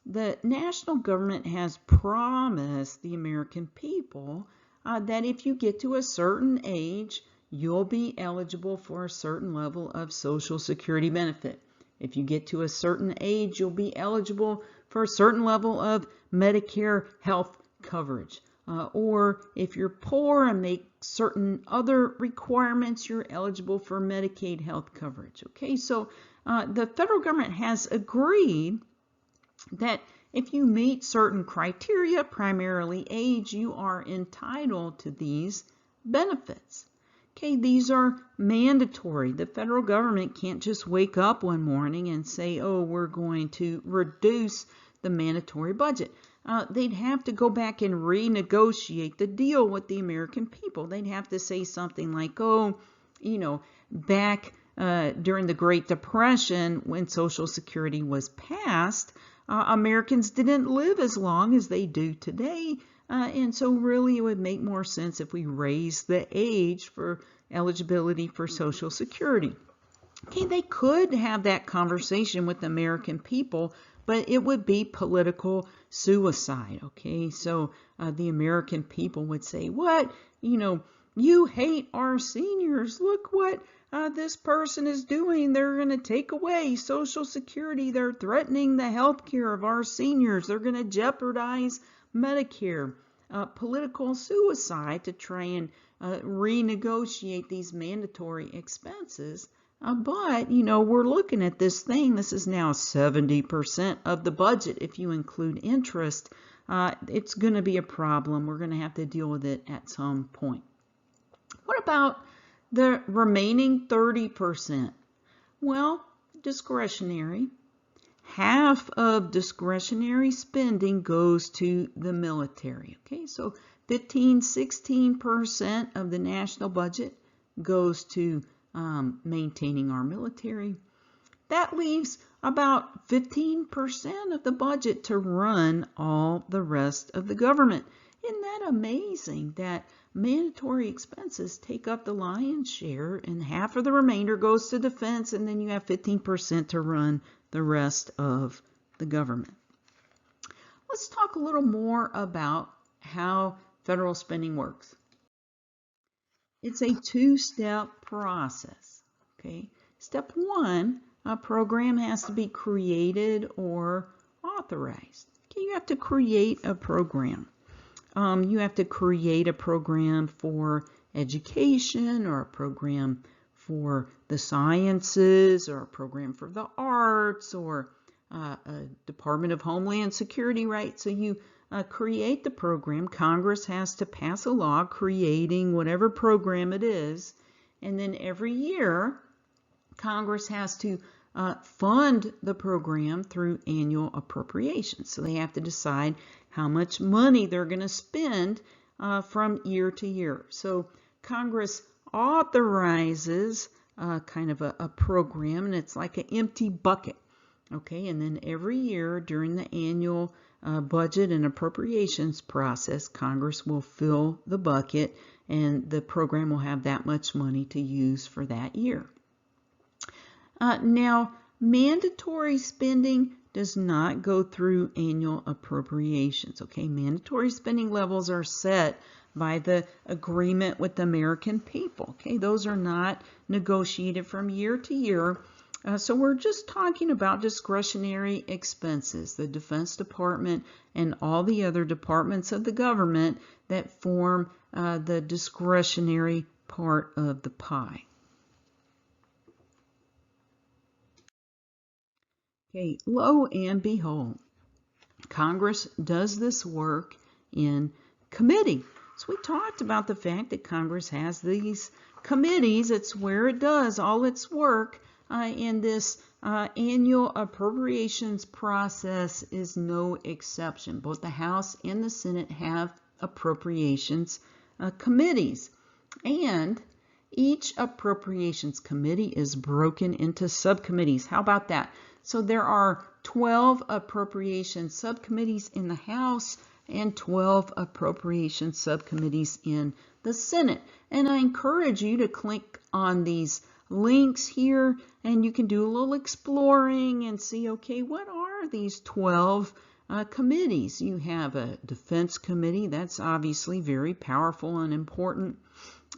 the national government has promised the American people that if you get to a certain age, you'll be eligible for a certain level of Social Security benefit. If you get to a certain age, you'll be eligible for a certain level of Medicare health coverage. Or if you're poor and make certain other requirements, you're eligible for Medicaid health coverage. Okay, so the federal government has agreed that if you meet certain criteria, primarily age, you are entitled to these benefits. Okay, these are mandatory. The federal government can't just wake up one morning and say, oh, we're going to reduce the mandatory budget. They'd have to go back and renegotiate the deal with the American people. They'd have to say something like, oh, back during the Great Depression when Social Security was passed, Americans didn't live as long as they do today. And so really it would make more sense if we raise the age for eligibility for Social Security. Okay, they could have that conversation with the American people, but it would be political suicide. Okay, so the American people would say, what? You hate our seniors. Look what this person is doing. They're going to take away Social Security. They're threatening the health care of our seniors. They're going to jeopardize Medicare. Political suicide to try and renegotiate these mandatory expenses. But, we're looking at this thing. This is now 70% of the budget if you include interest. It's going to be a problem. We're going to have to deal with it at some point. What about the remaining 30%? Well, discretionary. Half of discretionary spending goes to the military. Okay, so 16% of the national budget goes to maintaining our military. That leaves about 15% of the budget to run all the rest of the government. Isn't that amazing that mandatory expenses take up the lion's share and half of the remainder goes to defense, and then you have 15% to run the rest of the government. Let's talk a little more about how federal spending works. It's a two-step process. Okay, step one, a program has to be created or authorized. Okay, you have to create a program. You have to create a program for education, or a program for the sciences, or a program for the arts, or a Department of Homeland Security, right? So you create the program. Congress has to pass a law creating whatever program it is, and then every year Congress has to fund the program through annual appropriations. So they have to decide how much money they're going to spend from year to year. So Congress authorizes kind of a program, and it's like an empty bucket. Okay, and then every year during the annual budget and appropriations process, Congress will fill the bucket, and the program will have that much money to use for that year. Now, mandatory spending does not go through annual appropriations. Okay, mandatory spending levels are set by the agreement with the American people. Okay, those are not negotiated from year to year. So we're just talking about discretionary expenses, the Defense Department and all the other departments of the government that form the discretionary part of the pie. Okay, lo and behold, Congress does this work in committee. So we talked about the fact that Congress has these committees. It's where it does all its work, and this annual appropriations process is no exception. Both the House and the Senate have appropriations committees, and each appropriations committee is broken into subcommittees. How about that? So there are 12 appropriation subcommittees in the House and 12 appropriation subcommittees in the Senate. And I encourage you to click on these links here, and you can do a little exploring and see, okay, what are these 12 committees? You have a Defense Committee. That's obviously very powerful and important.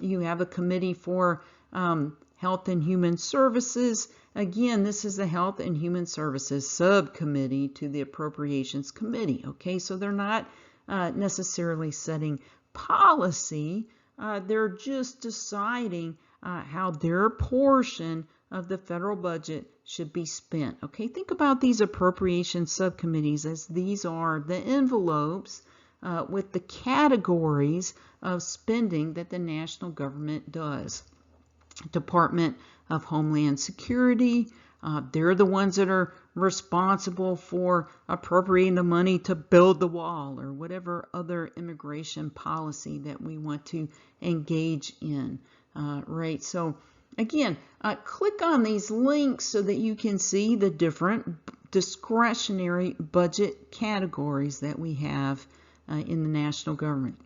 You have a committee for Health and Human Services. Again, this is the Health and Human Services subcommittee to the Appropriations Committee. Okay, so they're not necessarily setting policy. They're just deciding how their portion of the federal budget should be spent. Okay, think about these appropriation subcommittees as these are the envelopes with the categories of spending that the national government does. Department of Homeland Security, they're the ones that are responsible for appropriating the money to build the wall or whatever other immigration policy that we want to engage in, right? So again, click on these links so that you can see the different discretionary budget categories that we have in the national government.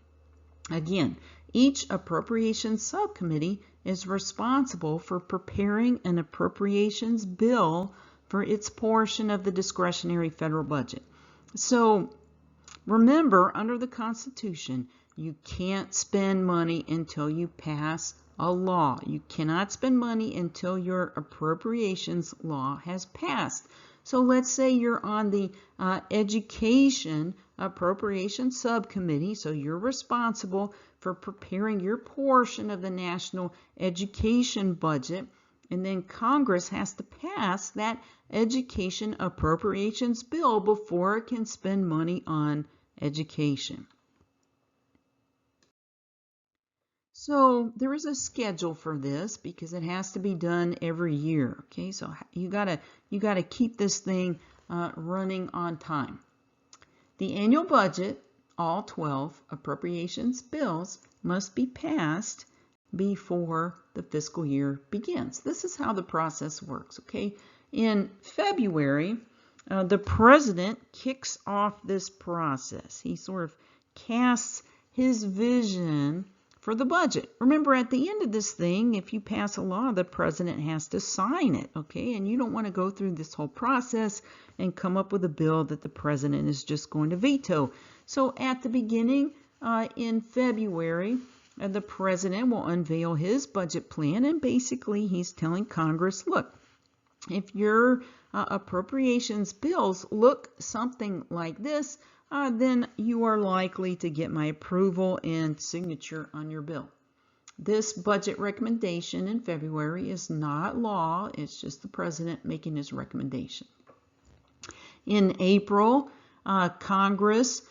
Again, each appropriations subcommittee is responsible for preparing an appropriations bill for its portion of the discretionary federal budget. So remember, under the Constitution, you can't spend money until you pass a law. You cannot spend money until your appropriations law has passed. So let's say you're on the Education Appropriations Subcommittee, so you're responsible for preparing your portion of the national education budget, and then Congress has to pass that education appropriations bill before it can spend money on education. So there is a schedule for this because it has to be done every year. Okay, so you gotta keep this thing running on time. The annual budget, all 12 appropriations bills, must be passed before the fiscal year begins. This is how the process works. Okay, in February, the president kicks off this process. He sort of casts his vision for the budget. Remember, at the end of this thing, if you pass a law, the president has to sign it, okay? And you don't want to go through this whole process and come up with a bill that the president is just going to veto. So at the beginning, in February, the president will unveil his budget plan, and basically he's telling Congress, look, if your appropriations bills look something like this, then you are likely to get my approval and signature on your bill. This budget recommendation in February is not law. It's just the president making his recommendation. In April, Congress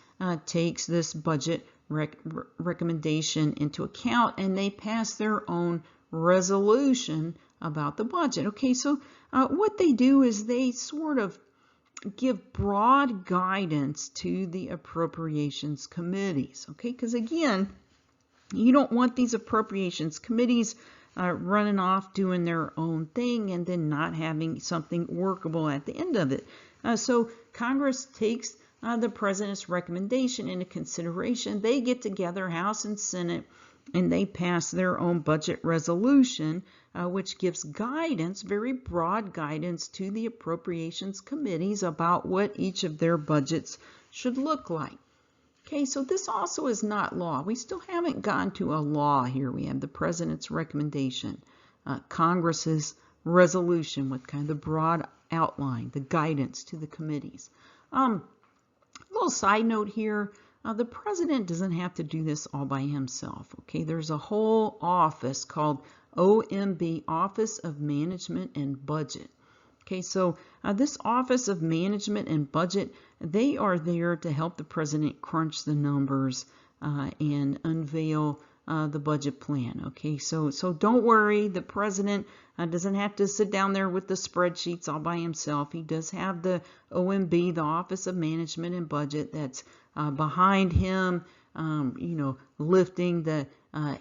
takes this budget recommendation into account, and they pass their own resolution about the budget. Okay, so what they do is they sort of give broad guidance to the appropriations committees, okay? Because again, you don't want these appropriations committees running off doing their own thing and then not having something workable at the end of it. So Congress takes the president's recommendation into consideration. They get together, House and Senate, and they pass their own budget resolution, which gives guidance, very broad guidance, to the appropriations committees about what each of their budgets should look like. Okay, so this also is not law. We still haven't gotten to a law here. We have the president's recommendation, Congress's resolution with kind of the broad outline, the guidance to the committees. A little side note here. The president doesn't have to do this all by himself. Okay, there's a whole office called OMB, Office of Management and Budget. Okay, so this Office of Management and Budget, they are there to help the president crunch the numbers and unveil the budget plan. Okay, so don't worry, the president doesn't have to sit down there with the spreadsheets all by himself. He does have the OMB, the Office of Management and Budget, that's behind him, you know, lifting the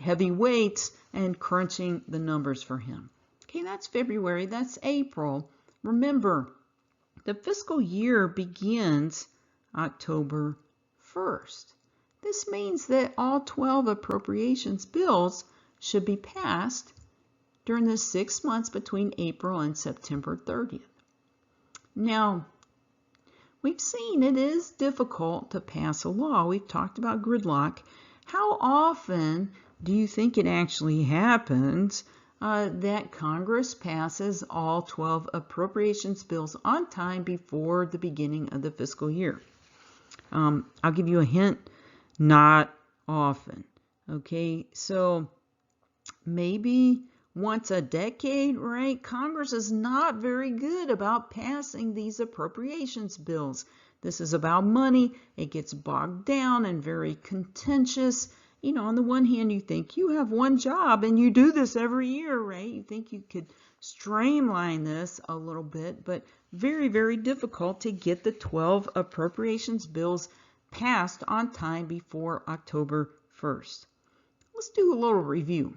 heavy weights and crunching the numbers for him. Okay, that's February. That's April. Remember, the fiscal year begins October 1st. This means that all 12 appropriations bills should be passed during the 6 months between April and September 30th. Now, we've seen it is difficult to pass a law. We've talked about gridlock. How often do you think it actually happens that Congress passes all 12 appropriations bills on time before the beginning of the fiscal year? I'll give you a hint, not often. Okay, so maybe once a decade, right? Congress is not very good about passing these appropriations bills. This is about money. It gets bogged down and very contentious. You know, on the one hand, you think you have one job and you do this every year, right? You think you could streamline this a little bit, but very, very difficult to get the 12 appropriations bills passed on time before October 1st. Let's do a little review.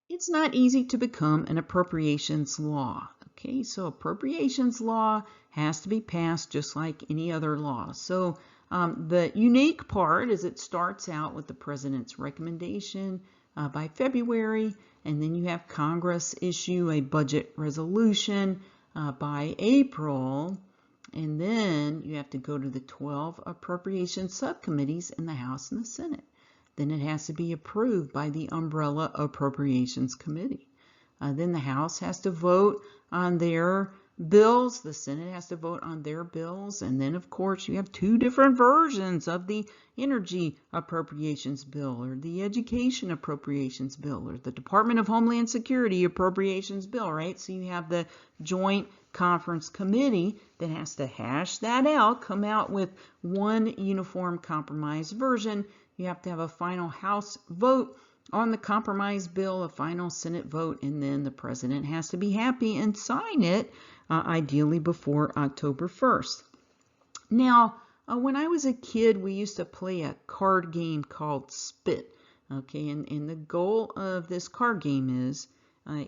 It's not easy to become an appropriations law. Okay, so appropriations law has to be passed just like any other law. So the unique part is it starts out with the president's recommendation by February, and then you have Congress issue a budget resolution by April, and then you have to go to the 12 appropriation subcommittees in the House and the Senate. Then it has to be approved by the umbrella appropriations committee. Then the House has to vote on their bills, the Senate has to vote on their bills, and then of course you have two different versions of the energy appropriations bill, or the education appropriations bill, or the Department of Homeland Security appropriations bill, right? So you have the joint conference committee that has to hash that out, come out with one uniform compromise version. You have to have a final House vote on the compromise bill, a final Senate vote, and then the president has to be happy and sign it, ideally before October 1st. Now, when I was a kid, we used to play a card game called Spit. Okay, and the goal of this card game is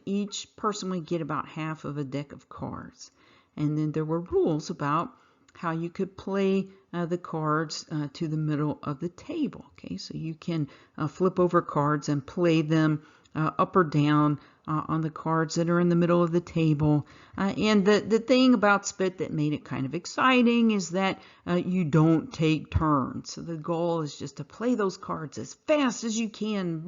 each person would get about half of a deck of cards. And then there were rules about how you could play the cards to the middle of the table. Okay, so you can flip over cards and play them up or down on the cards that are in the middle of the table. And the thing about Spit that made it kind of exciting is that you don't take turns. So the goal is just to play those cards as fast as you can,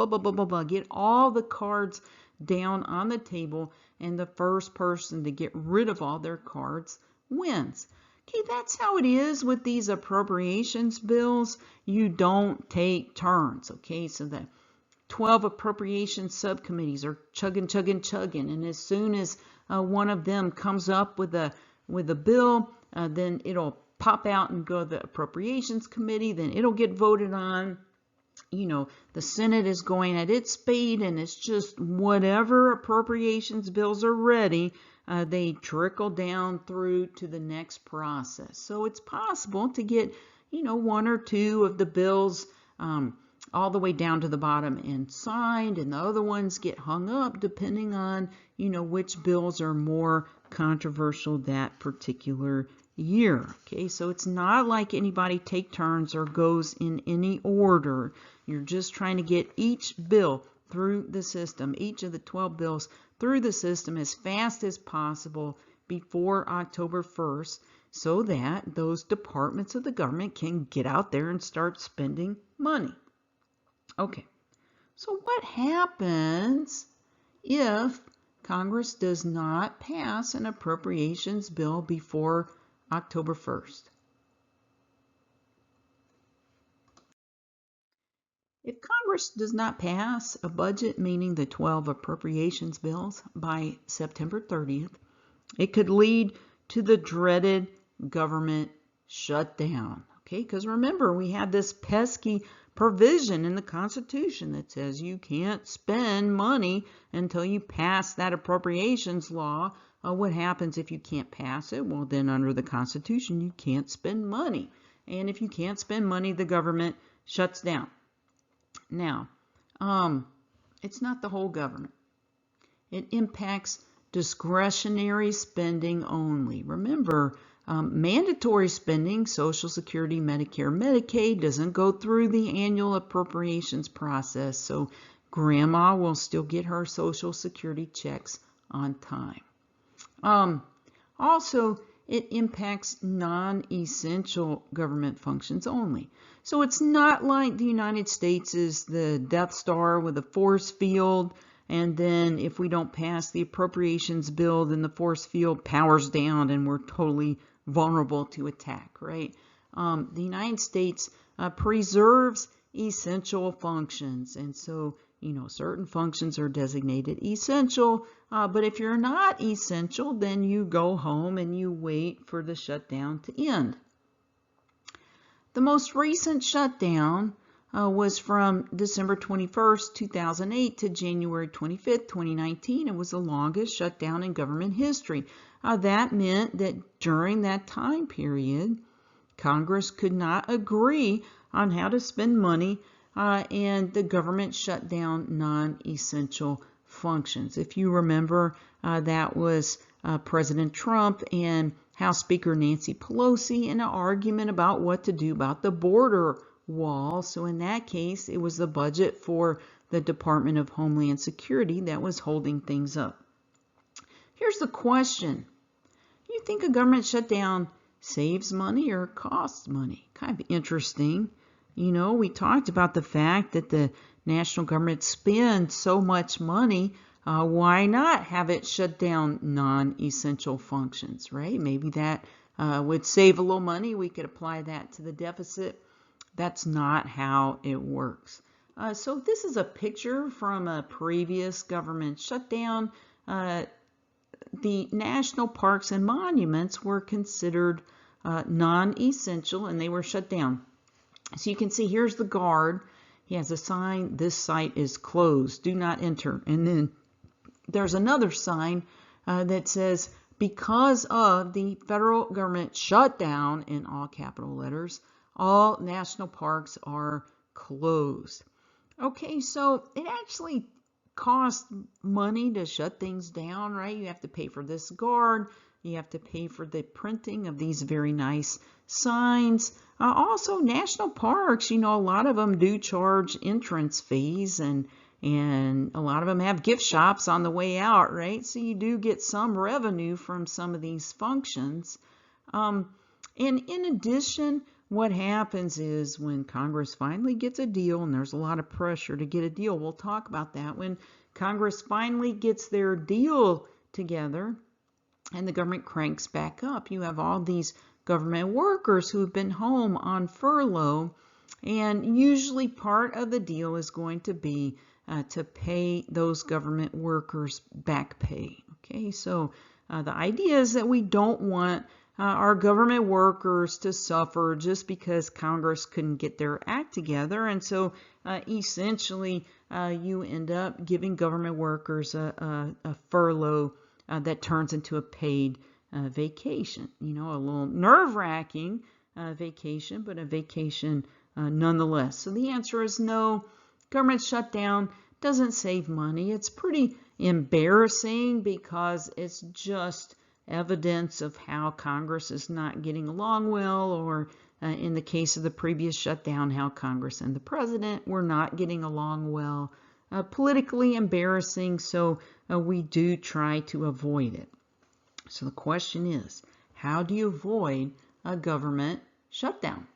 get all the cards down on the table, and the first person to get rid of all their cards wins. Okay, that's how it is with these appropriations bills. You don't take turns. Okay, so the 12 appropriations subcommittees are chugging, and as soon as one of them comes up with a bill, then it'll pop out and go to the appropriations committee, then it'll get voted on. You know, the Senate is going at its speed, and it's just whatever appropriations bills are ready, they trickle down through to the next process. So it's possible to get, you know, one or two of the bills all the way down to the bottom and signed, and the other ones get hung up depending on, you know, which bills are more controversial that particular year. Okay, so it's not like anybody take turns or goes in any order. You're just trying to get each bill through the system, each of the 12 bills through the system as fast as possible before October 1st, so that those departments of the government can get out there and start spending money. Okay, so what happens if Congress does not pass an appropriations bill before October 1st? If Congress does not pass a budget, meaning the 12 appropriations bills, by September 30th, it could lead to the dreaded government shutdown. Okay, because remember, we have this pesky provision in the Constitution that says you can't spend money until you pass that appropriations law. What happens if you can't pass it? Well, then under the Constitution, you can't spend money. And if you can't spend money, the government shuts down. Now, it's not the whole government. It impacts discretionary spending only. Remember, mandatory spending, Social Security, Medicare, Medicaid, doesn't go through the annual appropriations process, so Grandma will still get her Social Security checks on time. Also, it impacts non-essential government functions only. So it's not like the United States is the Death Star with a force field, and then if we don't pass the appropriations bill, then the force field powers down and we're totally vulnerable to attack, right? The United States preserves essential functions, and so certain functions are designated essential, but if you're not essential, then you go home and you wait for the shutdown to end. The most recent shutdown was from December 21st, 2008 to January 25th, 2019. It was the longest shutdown in government history. That meant that during that time period, Congress could not agree on how to spend money, and the government shut down non-essential functions. If you remember, that was President Trump and House Speaker Nancy Pelosi in an argument about what to do about the border wall. So in that case, it was the budget for the Department of Homeland Security that was holding things up. Here's the question. Do you think a government shutdown saves money or costs money? Kind of interesting. We talked about the fact that the national government spends so much money. Why not have it shut down non-essential functions, right? Maybe that would save a little money. We could apply that to the deficit. That's not how it works. So this is a picture from a previous government shutdown. The national parks and monuments were considered non-essential and they were shut down. So you can see here's the guard. He has a sign, this site is closed, do not enter. And then there's another sign that says, because of the federal government shutdown, in all capital letters, all national parks are closed. Okay, so it actually costs money to shut things down, right? You have to pay for this guard. You have to pay for the printing of these very nice signs. Also, national parks, a lot of them do charge entrance fees, and a lot of them have gift shops on the way out, right? So you do get some revenue from some of these functions. And in addition, what happens is when Congress finally gets a deal, and there's a lot of pressure to get a deal, we'll talk about that. When Congress finally gets their deal together and the government cranks back up, you have all these government workers who have been home on furlough, and usually part of the deal is going to be to pay those government workers back pay. Okay, so the idea is that we don't want our government workers to suffer just because Congress couldn't get their act together, and so essentially you end up giving government workers a furlough that turns into a paid vacation. A little nerve-wracking vacation, but a vacation nonetheless. So the answer is no. Government shutdown doesn't save money. It's pretty embarrassing because it's just evidence of how Congress is not getting along well, or in the case of the previous shutdown, how Congress and the president were not getting along well. Politically embarrassing, so we do try to avoid it. So the question is, how do you avoid a government shutdown?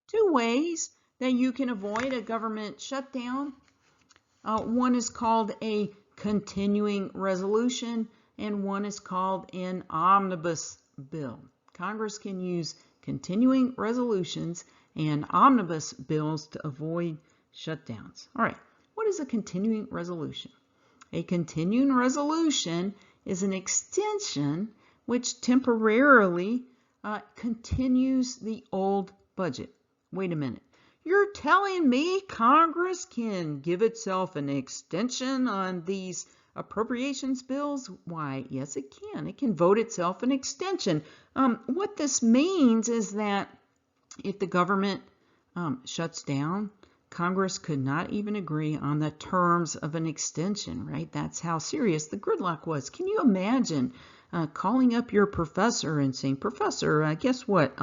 Two ways that you can avoid a government shutdown. One is called a continuing resolution, and one is called an omnibus bill. Congress can use continuing resolutions and omnibus bills to avoid shutdowns. All right, what is a continuing resolution? A continuing resolution is an extension which temporarily continues the old budget. Wait a minute. You're telling me Congress can give itself an extension on these appropriations bills? Why, yes, it can. It can vote itself an extension. What this means is that if the government shuts down, Congress could not even agree on the terms of an extension, right? That's how serious the gridlock was. Can you imagine calling up your professor and saying, Professor, guess what?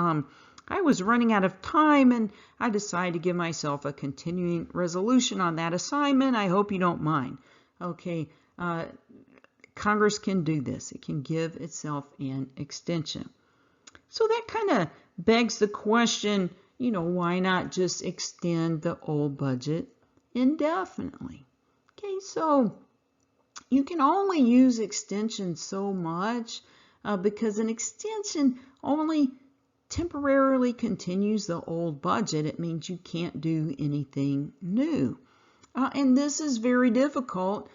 I was running out of time and I decided to give myself a continuing resolution on that assignment. I hope you don't mind. Okay. Congress can do this. It can give itself an extension. So that kind of begs the question, why not just extend the old budget indefinitely? Okay, so you can only use extensions so much because an extension only temporarily continues the old budget. It means you can't do anything new. And this is very difficult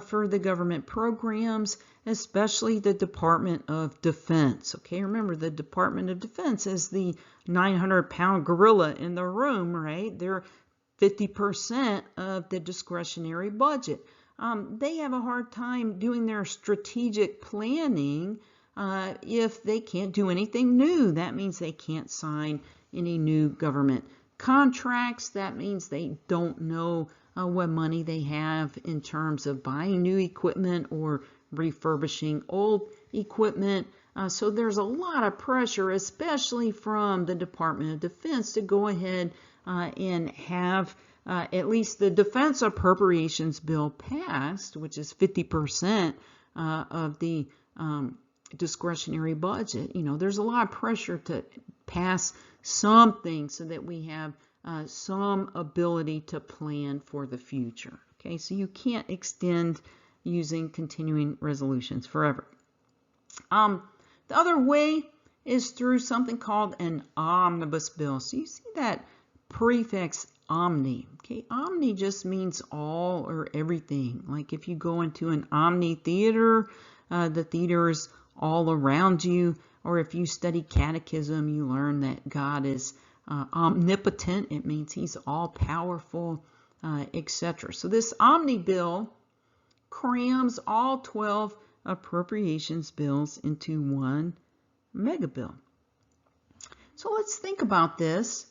for the government programs, especially the Department of Defense. Okay, remember the Department of Defense is the 900-pound gorilla in the room, right? They're 50% of the discretionary budget. They have a hard time doing their strategic planning if they can't do anything new. That means they can't sign any new government contracts. That means they don't know what money they have in terms of buying new equipment or refurbishing old equipment. So there's a lot of pressure, especially from the Department of Defense, to go ahead and have at least the defense appropriations bill passed, which is 50% of the discretionary budget. There's a lot of pressure to pass something so that we have some ability to plan for the future. Okay, so you can't extend using continuing resolutions forever. The other way is through something called an omnibus bill. So you see that prefix omni. Okay, omni just means all or everything. Like if you go into an omni theater, the theater is all around you. Or if you study catechism, you learn that God is omnipotent. It means he's all powerful, etc. So this omni bill crams all 12 appropriations bills into one mega bill. So let's think about this.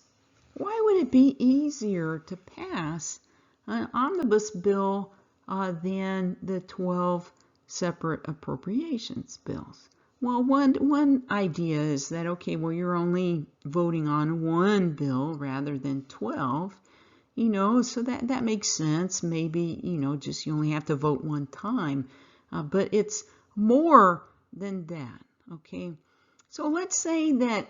Why would it be easier to pass an omnibus bill than the 12 separate appropriations bills? Well, one idea is that, okay, well, you're only voting on one bill rather than 12, so that makes sense. Maybe, just you only have to vote one time, but it's more than that, okay? So let's say that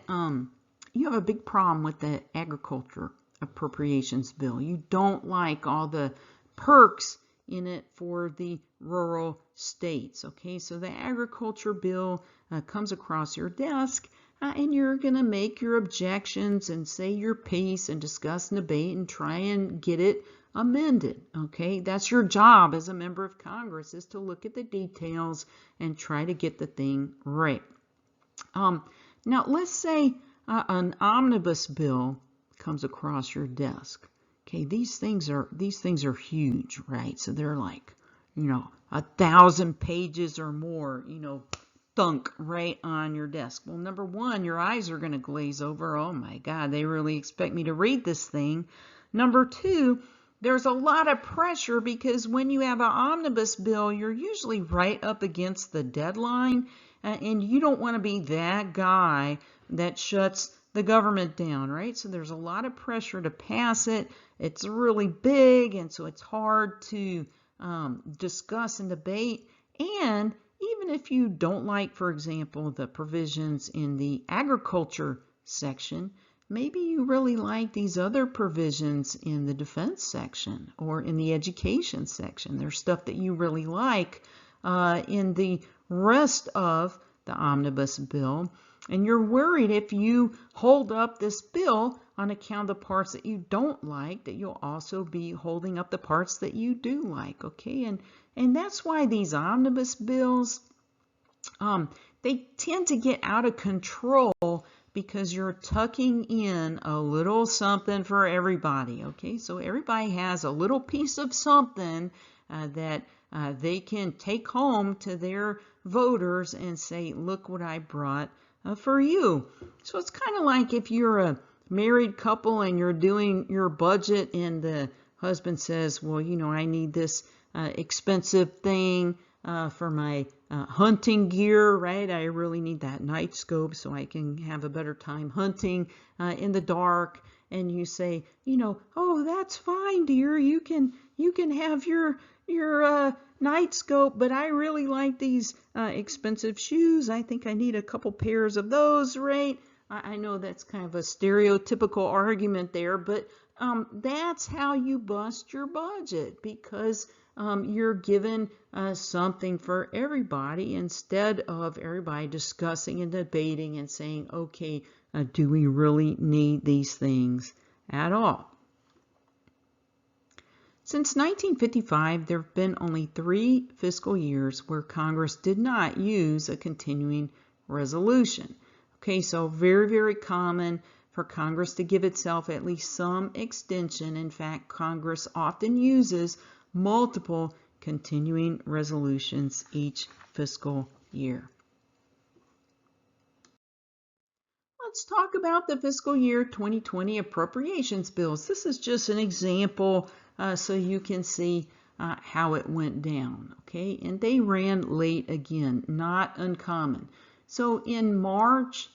you have a big problem with the agriculture appropriations bill. You don't like all the perks in it for the rural states. Okay, so the agriculture bill comes across your desk and you're going to make your objections and say your piece and discuss and debate and try and get it amended. Okay, that's your job as a member of Congress, is to look at the details and try to get the thing right. Now let's say an omnibus bill comes across your desk. Okay, these things are huge, right? So they're like, 1,000 pages or more, thunk right on your desk. Well, number one, your eyes are going to glaze over. Oh my God, they really expect me to read this thing. Number two, there's a lot of pressure because when you have an omnibus bill, you're usually right up against the deadline, and you don't want to be that guy that shuts the government down, right? So there's a lot of pressure to pass it. It's really big, and so it's hard to discuss and debate. And even if you don't like, for example, the provisions in the agriculture section, maybe you really like these other provisions in the defense section or in the education section. There's stuff that you really like in the rest of the omnibus bill. And you're worried if you hold up this bill on account of the parts that you don't like, that you'll also be holding up the parts that you do like, okay? And that's why these omnibus bills, they tend to get out of control because you're tucking in a little something for everybody, okay? So everybody has a little piece of something that they can take home to their voters and say, look what I brought for you. So it's kind of like if you're a married couple and you're doing your budget and the husband says, well, I need this expensive thing for my hunting gear, right? I really need that night scope so I can have a better time hunting in the dark. And you say, oh, that's fine, dear. You can have your night scope, but I really like these expensive shoes. I think I need a couple pairs of those, right? I know that's kind of a stereotypical argument there, but that's how you bust your budget, because you're given something for everybody instead of everybody discussing and debating and saying, okay, do we really need these things at all? Since 1955, there have been only 3 fiscal years where Congress did not use a continuing resolution. Okay, so very, very common for Congress to give itself at least some extension. In fact, Congress often uses multiple continuing resolutions each fiscal year. Let's talk about the fiscal year 2020 appropriations bills. This is just an example so you can see how it went down, okay? And they ran late again, not uncommon. So in March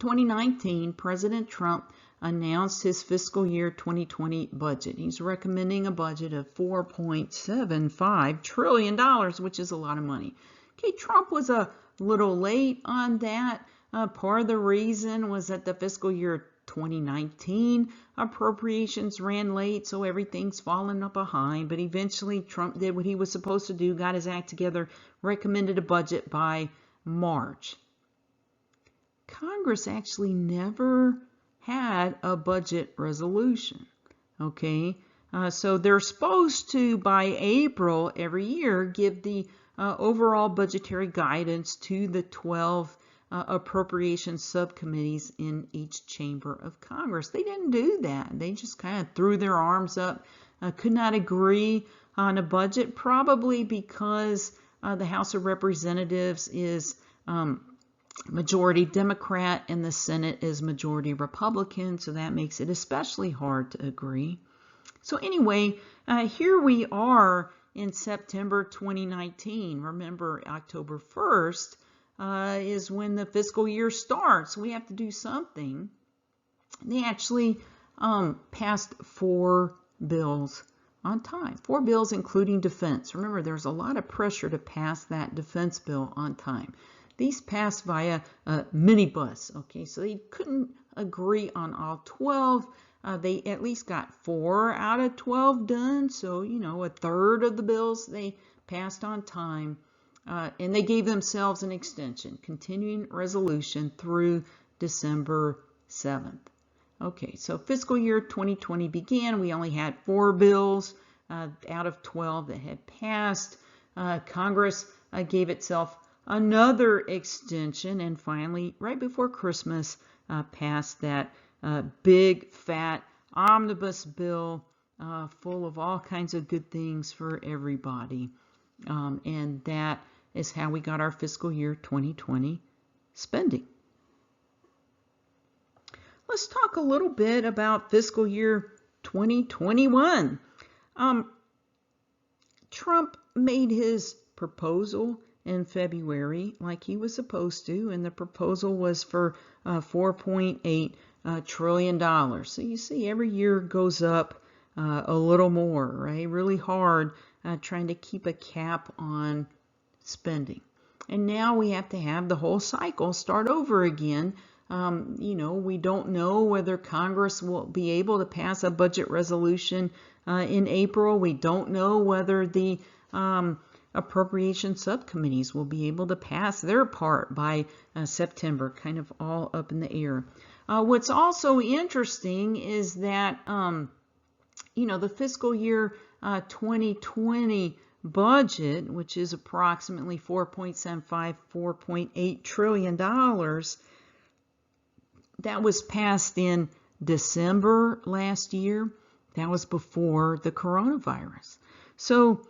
2019, President Trump announced his fiscal year 2020 budget. He's recommending a budget of $4.75 trillion, which is a lot of money. Okay, Trump was a little late on that. Part of the reason was that the fiscal year 2019 appropriations ran late, so everything's fallen up behind. But eventually Trump did what he was supposed to do, got his act together, recommended a budget by March. Congress actually never had a budget resolution, okay? So they're supposed to, by April every year, give the overall budgetary guidance to the 12 appropriation subcommittees in each chamber of Congress. They didn't do that. They just kind of threw their arms up, could not agree on a budget, probably because the House of Representatives is majority Democrat and the Senate is majority Republican, so that makes it especially hard to agree. So anyway, here we are in September 2019. Remember, October 1st is when the fiscal year starts. We have to do something. They actually passed 4 bills on time. 4 bills including defense. Remember, there's a lot of pressure to pass that defense bill on time. These passed via minibus, okay, so they couldn't agree on all 12. They at least got 4 out of 12 done, so, you know, a third of the bills they passed on time. And they gave themselves an extension, continuing resolution through December 7th. Okay, so fiscal year 2020 began. We only had 4 bills out of 12 that had passed. Congress gave itself another extension, and finally, right before Christmas, passed that big, fat omnibus bill full of all kinds of good things for everybody. And that is how we got our fiscal year 2020 spending. Let's talk a little bit about fiscal year 2021. Trump made his proposal in February like he was supposed to, and the proposal was for $4.8 trillion. So you see every year goes up a little more, right? Really hard trying to keep a cap on spending. And now we have to have the whole cycle start over again. You know, we don't know whether Congress will be able to pass a budget resolution in April. We don't know whether the appropriation subcommittees will be able to pass their part by September, kind of all up in the air. What's also interesting is that, you know, the fiscal year 2020 budget, which is approximately $4.8 trillion, that was passed in December last year. That was before the coronavirus. So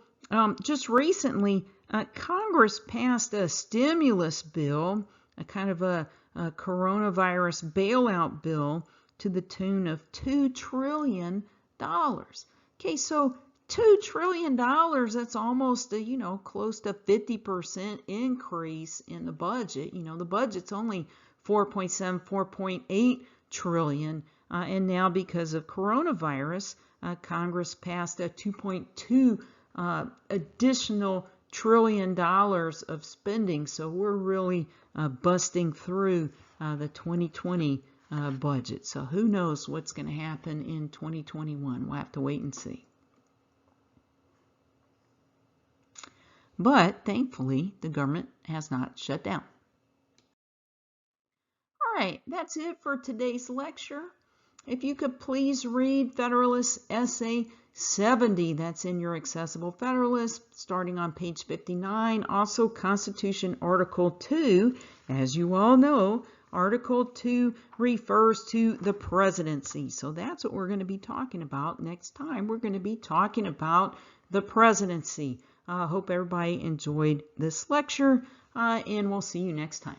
just recently, Congress passed a stimulus bill, a kind of a coronavirus bailout bill to the tune of $2 trillion. Okay, so $2 trillion, that's almost a, you know, close to 50% increase in the budget. You know, the budget's only 4.8 trillion. And now because of coronavirus, Congress passed a $2.2 additional $1 trillion of spending. So we're really busting through the 2020 budget. So who knows what's going to happen in 2021? We'll have to wait and see. But thankfully, the government has not shut down. All right, that's it for today's lecture. If you could please read Federalist Essay 70, that's in your Accessible Federalist, starting on page 59. Also, Constitution Article 2. As you all know, Article 2 refers to the presidency. So that's what we're going to be talking about next time. We're going to be talking about the presidency. I hope everybody enjoyed this lecture, and we'll see you next time.